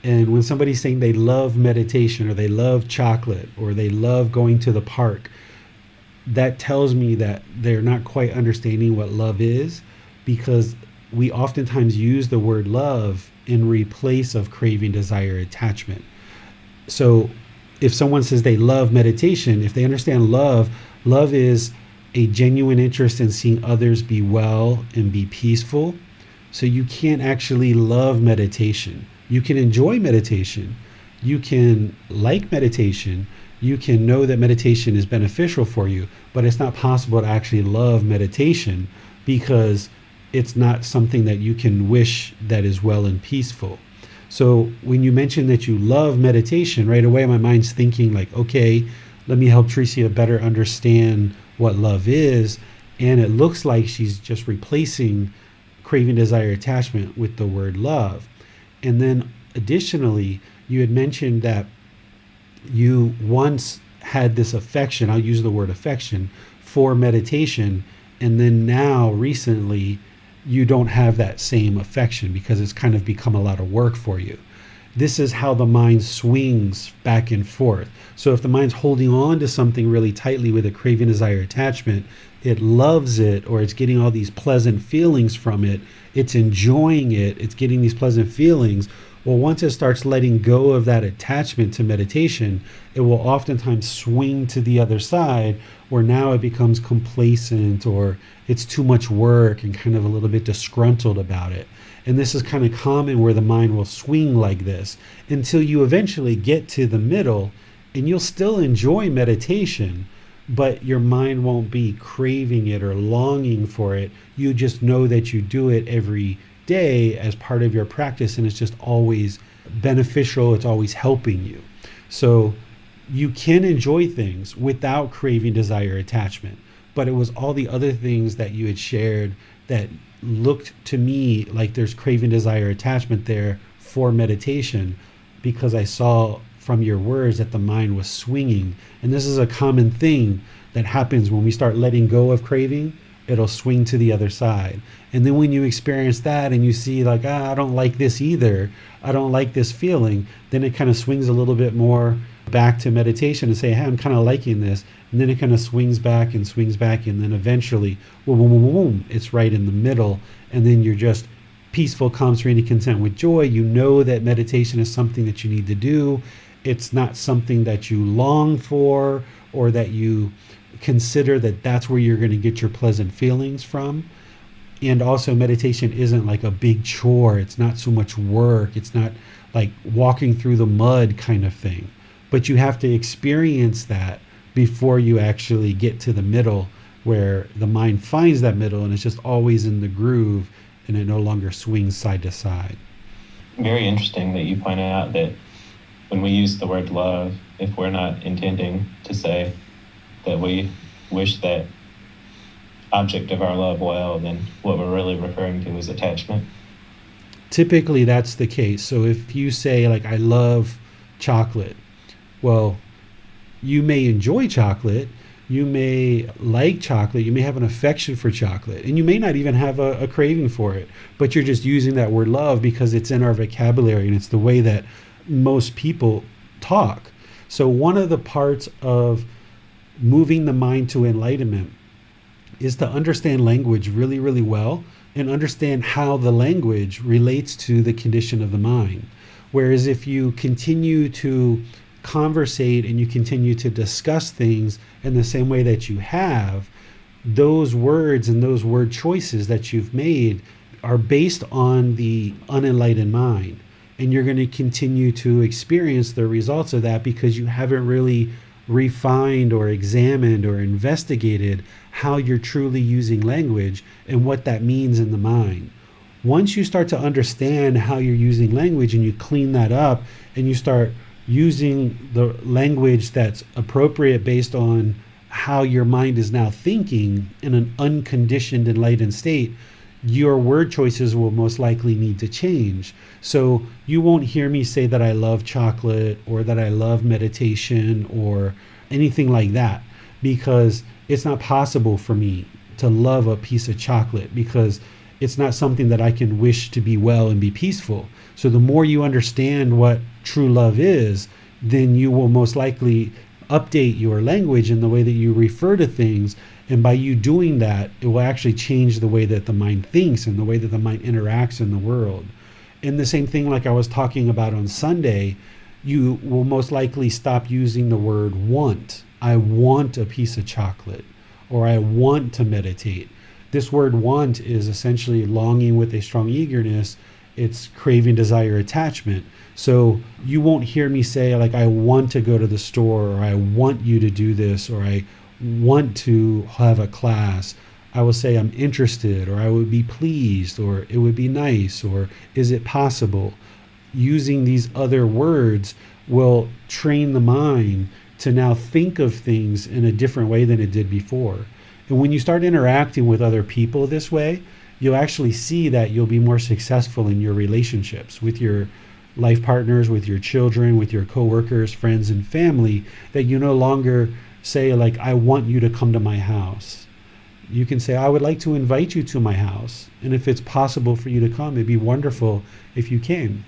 And when somebody's saying they love meditation, or they love chocolate, or they love going to the park, that tells me that they're not quite understanding what love is, because we oftentimes use the word love in replace of craving, desire, attachment. So if someone says they love meditation, if they understand love is a genuine interest in seeing others be well and be peaceful. So you can't actually love meditation. You can enjoy meditation. You can like meditation. You can know that meditation is beneficial for you, but it's not possible to actually love meditation, because it's not something that you can wish that is well and peaceful. So when you mention that you love meditation, right away my mind's thinking like, okay, let me help Tricia better understand what love is. And it looks like she's just replacing craving, desire, attachment with the word love. And then additionally, you had mentioned that you once had this affection, I'll use the word affection, for meditation. And then now recently, you don't have that same affection because it's kind of become a lot of work for you. this is how the mind swings back and forth. So if the mind's holding on to something really tightly with a craving, desire, attachment, it loves it, or it's getting all these pleasant feelings from it, it's enjoying it, it's getting these pleasant feelings. Well, once it starts letting go of that attachment to meditation, it will oftentimes swing to the other side, where now it becomes complacent, or it's too much work and kind of a little bit disgruntled about it. And this is kind of common, where the mind will swing like this until you eventually get to the middle, and you'll still enjoy meditation, but your mind won't be craving it or longing for it. You just know that you do it every day as part of your practice, and it's just always beneficial. It's always helping you. So you can enjoy things without craving, desire, attachment. But it was all the other things that you had shared that looked to me like there's craving, desire, attachment there for meditation, because I saw from your words that the mind was swinging. And this is a common thing that happens when we start letting go of craving. It'll swing to the other side. And then when you experience that and you see like, I don't like this either, I don't like this feeling, then it kind of swings a little bit more back to meditation and say, hey, I'm kind of liking this. And then it kind of swings back, and then eventually, boom, boom, boom, boom, it's right in the middle. And then you're just peaceful, calm, serene, and content with joy. You know that meditation is something that you need to do. It's not something that you long for, or that you consider that that's where you're going to get your pleasant feelings from. And also, meditation isn't like a big chore. It's not so much work. It's not like walking through the mud kind of thing. But you have to experience that before you actually get to the middle, where the mind finds that middle and it's just always in the groove, and it no longer swings side to side. Very interesting that you point out that when we use the word love, if we're not intending to say that we wish that object of our love well, then what we're really referring to is attachment. Typically that's the case. So if you say like, I love chocolate, well, you may enjoy chocolate, you may like chocolate, you may have an affection for chocolate, and you may not even have a craving for it, but you're just using that word love because it's in our vocabulary and it's the way that most people talk. So one of the parts of moving the mind to enlightenment is to understand language really, really well, and understand how the language relates to the condition of the mind. Whereas if you continue to conversate and you continue to discuss things in the same way that you have, those words and those word choices that you've made are based on the unenlightened mind. And you're going to continue to experience the results of that because you haven't really refined or examined or investigated how you're truly using language and what that means in the mind. Once you start to understand how you're using language and you clean that up and you start using the language that's appropriate based on how your mind is now thinking in an unconditioned enlightened state, your word choices will most likely need to change. So you won't hear me say that I love chocolate or that I love meditation or anything like that, because it's not possible for me to love a piece of chocolate, because it's not something that I can wish to be well and be peaceful. So the more you understand what true love is, then you will most likely update your language in the way that you refer to things. And by you doing that, it will actually change the way that the mind thinks and the way that the mind interacts in the world. And the same thing like I was talking about on Sunday, you will most likely stop using the word want. I want a piece of chocolate, or I want to meditate. This word want is essentially longing with a strong eagerness. It's craving, desire, attachment. So you won't hear me say like, I want to go to the store, or I want you to do this, or I want to have a class. I will say I'm interested, or I would be pleased, or it would be nice, or is it possible? Using these other words will train the mind to now think of things in a different way than it did before. And when you start interacting with other people this way, you'll actually see that you'll be more successful in your relationships with your life partners, with your children, with your coworkers, friends, and family, that you no longer say like, I want you to come to my house. You can say, I would like to invite you to my house. And if it's possible for you to come, it'd be wonderful if you came.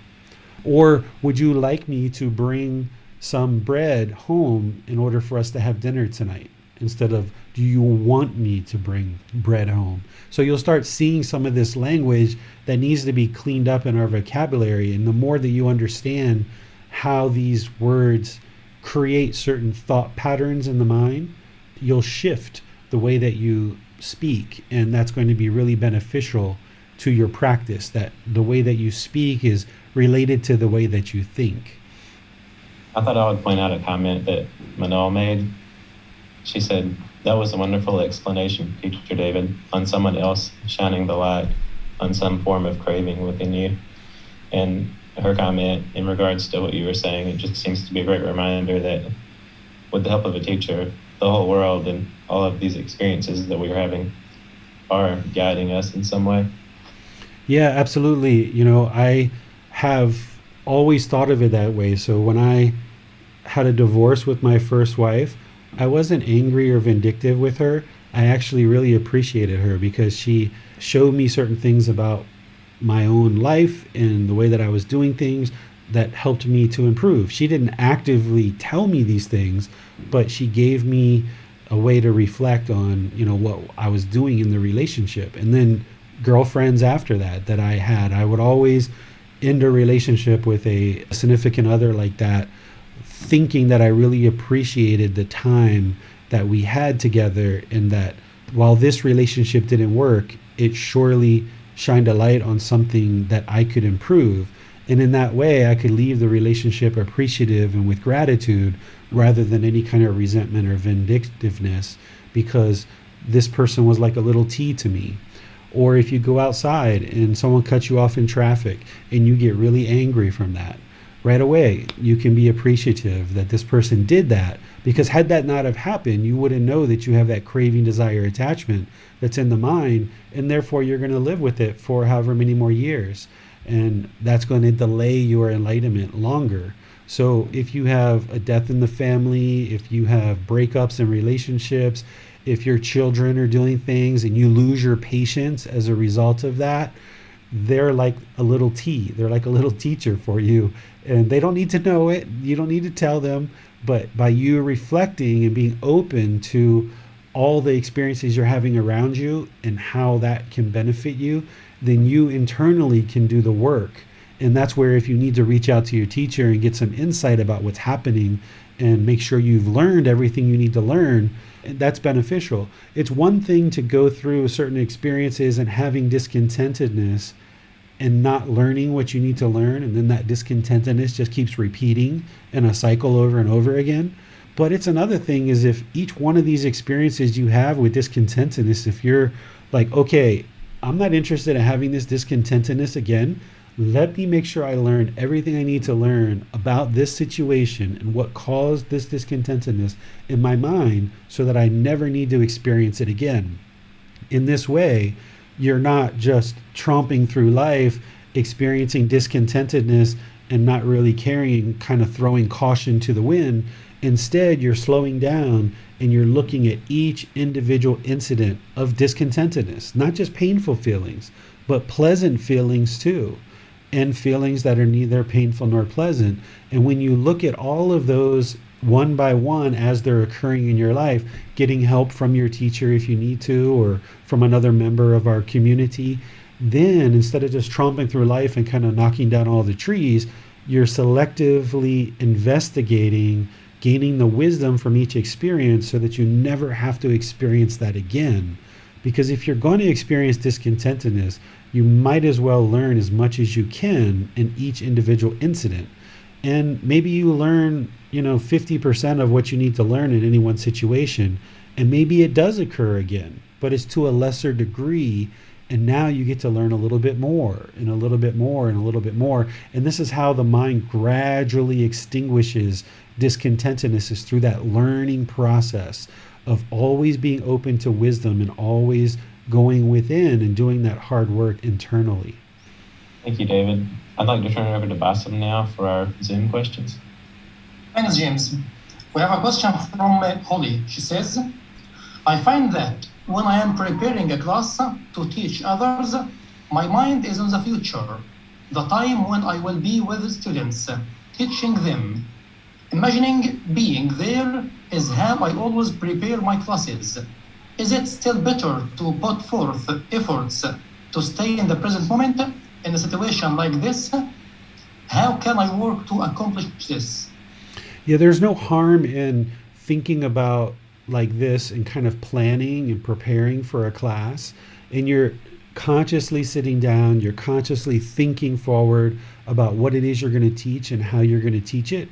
Or would you like me to bring some bread home in order for us to have dinner tonight? Instead of, do you want me to bring bread home? So you'll start seeing some of this language that needs to be cleaned up in our vocabulary. And the more that you understand how these words create certain thought patterns in the mind, you'll shift the way that you speak. And that's going to be really beneficial to your practice, that the way that you speak is related to the way that you think. I thought I would point out a comment that Manal made. She said, "That was a wonderful explanation, Teacher David, on someone else shining the light on some form of craving within you." And her comment in regards to what you were saying, it just seems to be a great reminder that with the help of a teacher, the whole world and all of these experiences that we are having are guiding us in some way. Yeah, absolutely. You know, I have always thought of it that way. So when I had a divorce with my first wife, I wasn't angry or vindictive with her. I actually really appreciated her because she showed me certain things about my own life and the way that I was doing things that helped me to improve. She didn't actively tell me these things, but she gave me a way to reflect on, you know, what I was doing in the relationship. And then girlfriends after that I had, I would always end a relationship with a significant other like that, thinking that I really appreciated the time that we had together, and that while this relationship didn't work, it surely shined a light on something that I could improve. And in that way, I could leave the relationship appreciative and with gratitude rather than any kind of resentment or vindictiveness, because this person was like a little tea to me. Or if you go outside and someone cuts you off in traffic and you get really angry from that, right away, you can be appreciative that this person did that, because had that not have happened, you wouldn't know that you have that craving, desire, attachment that's in the mind, and therefore you're going to live with it for however many more years. And that's going to delay your enlightenment longer. So if you have a death in the family, if you have breakups in relationships, if your children are doing things and you lose your patience as a result of that, they're like a little tea. They're like a little teacher for you. And they don't need to know it. You don't need to tell them. But by you reflecting and being open to all the experiences you're having around you and how that can benefit you, then you internally can do the work. And that's where, if you need to reach out to your teacher and get some insight about what's happening and make sure you've learned everything you need to learn, that's beneficial. It's one thing to go through certain experiences and having discontentedness and not learning what you need to learn, and then that discontentedness just keeps repeating in a cycle over and over again. But it's another thing is if each one of these experiences you have with discontentedness, if you're like, okay, I'm not interested in having this discontentedness again, let me make sure I learn everything I need to learn about this situation and what caused this discontentedness in my mind so that I never need to experience it again. In this way, you're not just tromping through life, experiencing discontentedness and not really caring, kind of throwing caution to the wind. Instead, you're slowing down and you're looking at each individual incident of discontentedness, not just painful feelings, but pleasant feelings too, and feelings that are neither painful nor pleasant. And when you look at all of those one by one as they're occurring in your life, getting help from your teacher if you need to, or from another member of our community, then instead of just tromping through life and kind of knocking down all the trees, you're selectively investigating, gaining the wisdom from each experience so that you never have to experience that again. Because if you're going to experience discontentedness, you might as well learn as much as you can in each individual incident. And maybe you learn, 50% of what you need to learn in any one situation. And maybe it does occur again, but it's to a lesser degree. And now you get to learn a little bit more and a little bit more and a little bit more. And this is how the mind gradually extinguishes discontentedness, is through that learning process of always being open to wisdom and always going within and doing that hard work internally. Thank you, David. I'd like to turn it over to Basim now for our Zoom questions. Thanks, James. We have a question from Holly. She says, I find that when I am preparing a class to teach others, my mind is on the future. the time when I will be with students, teaching them. Imagining being there is how I always prepare my classes. Is it still better to put forth efforts to stay in the present moment in a situation like this? How can I work to accomplish this? Yeah, there's no harm in thinking about like this and kind of planning and preparing for a class. And you're consciously sitting down, you're consciously thinking forward about what it is you're going to teach and how you're going to teach it.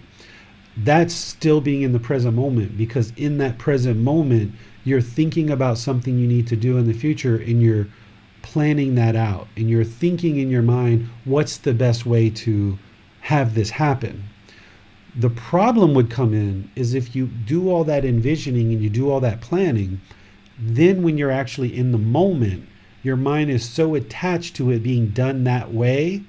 That's still being in the present moment, because in that present moment, you're thinking about something you need to do in the future and you're planning that out and you're thinking in your mind, what's the best way to have this happen? The problem would come in is if you do all that envisioning and you do all that planning, then when you're actually in the moment, your mind is so attached to it being done that way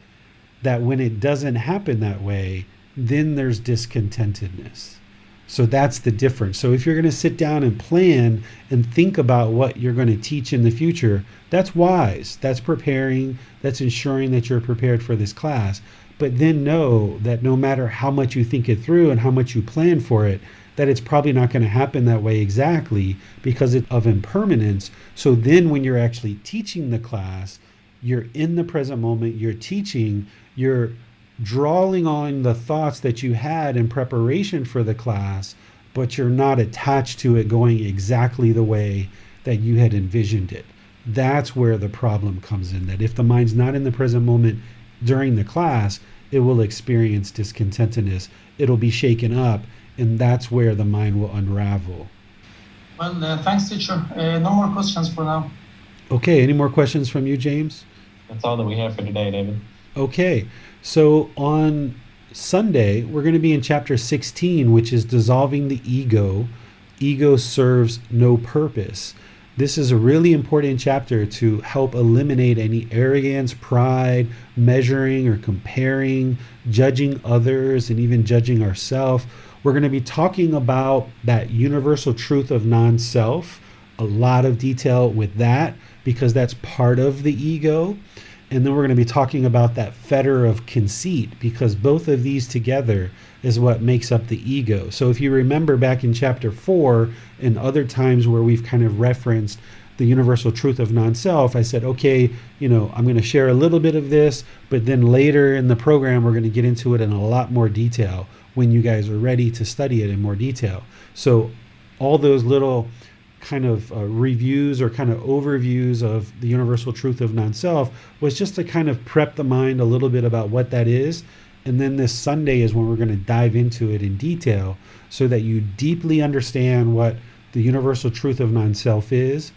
that when it doesn't happen that way, then there's discontentedness. So that's the difference. So if you're going to sit down and plan and think about what you're going to teach in the future, that's wise. That's preparing. That's ensuring that you're prepared for this class. But then know that no matter how much you think it through and how much you plan for it, that it's probably not going to happen that way exactly because of impermanence. So then when you're actually teaching the class, you're in the present moment, you're teaching, you're drawing on the thoughts that you had in preparation for the class, but you're not attached to it going exactly the way that you had envisioned it. That's where the problem comes in, that if the mind's not in the present moment during the class, it will experience discontentedness. It'll be shaken up, and that's where the mind will unravel. Well, thanks, teacher. No more questions for now. Okay, any more questions from you, James? That's all that we have for today, David. Okay, so on Sunday, we're going to be in chapter 16, which is dissolving the ego. Ego serves no purpose. This is a really important chapter to help eliminate any arrogance, pride, measuring or comparing, judging others, and even judging ourselves. We're going to be talking about that universal truth of non-self, a lot of detail with that because that's part of the ego. And then we're going to be talking about that fetter of conceit, because both of these together is what makes up the ego. So if you remember back in chapter 4 and other times where we've kind of referenced the universal truth of non-self, I said, okay, I'm going to share a little bit of this, but then later in the program, we're going to get into it in a lot more detail when you guys are ready to study it in more detail. So all those little kind of reviews or kind of overviews of the universal truth of non-self was just to kind of prep the mind a little bit about what that is. And then this Sunday is when we're going to dive into it in detail so that you deeply understand what the universal truth of non-self is,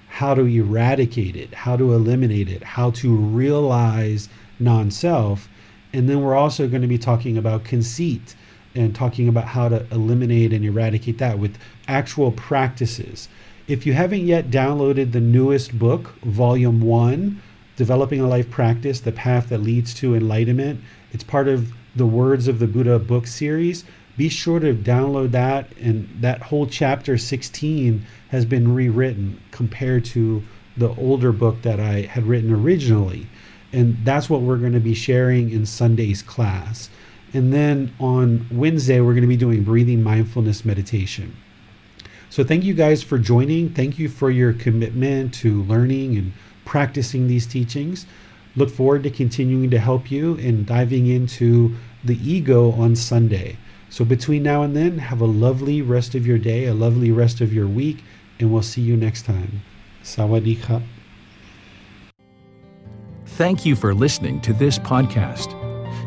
how to eradicate it, how to eliminate it, how to realize non-self. And then we're also going to be talking about conceit and talking about how to eliminate and eradicate that with actual practices. If you haven't yet downloaded the newest book, Volume 1, Developing a Life Practice, The Path That Leads to Enlightenment, it's part of the Words of the Buddha book series. Be sure to download that, and that whole chapter 16 has been rewritten compared to the older book that I had written originally. And that's what we're going to be sharing in Sunday's class. And then on Wednesday, we're going to be doing breathing mindfulness meditation. So thank you guys for joining. Thank you for your commitment to learning and practicing these teachings. Look forward to continuing to help you in diving into the ego on Sunday. So between now and then, have a lovely rest of your day, a lovely rest of your week, and we'll see you next time. Sawadee ka. Thank you for listening to this podcast.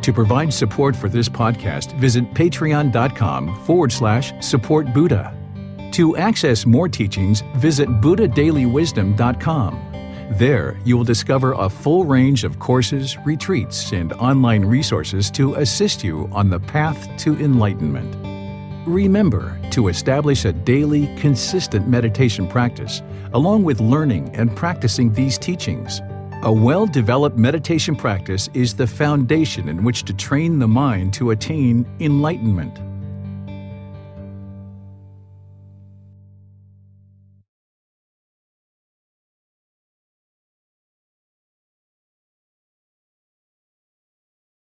To provide support for this podcast, visit patreon.com/support Buddha. To access more teachings, visit buddhadailywisdom.com. There, you will discover a full range of courses, retreats, and online resources to assist you on the path to enlightenment. Remember to establish a daily, consistent meditation practice, along with learning and practicing these teachings. A well-developed meditation practice is the foundation in which to train the mind to attain enlightenment.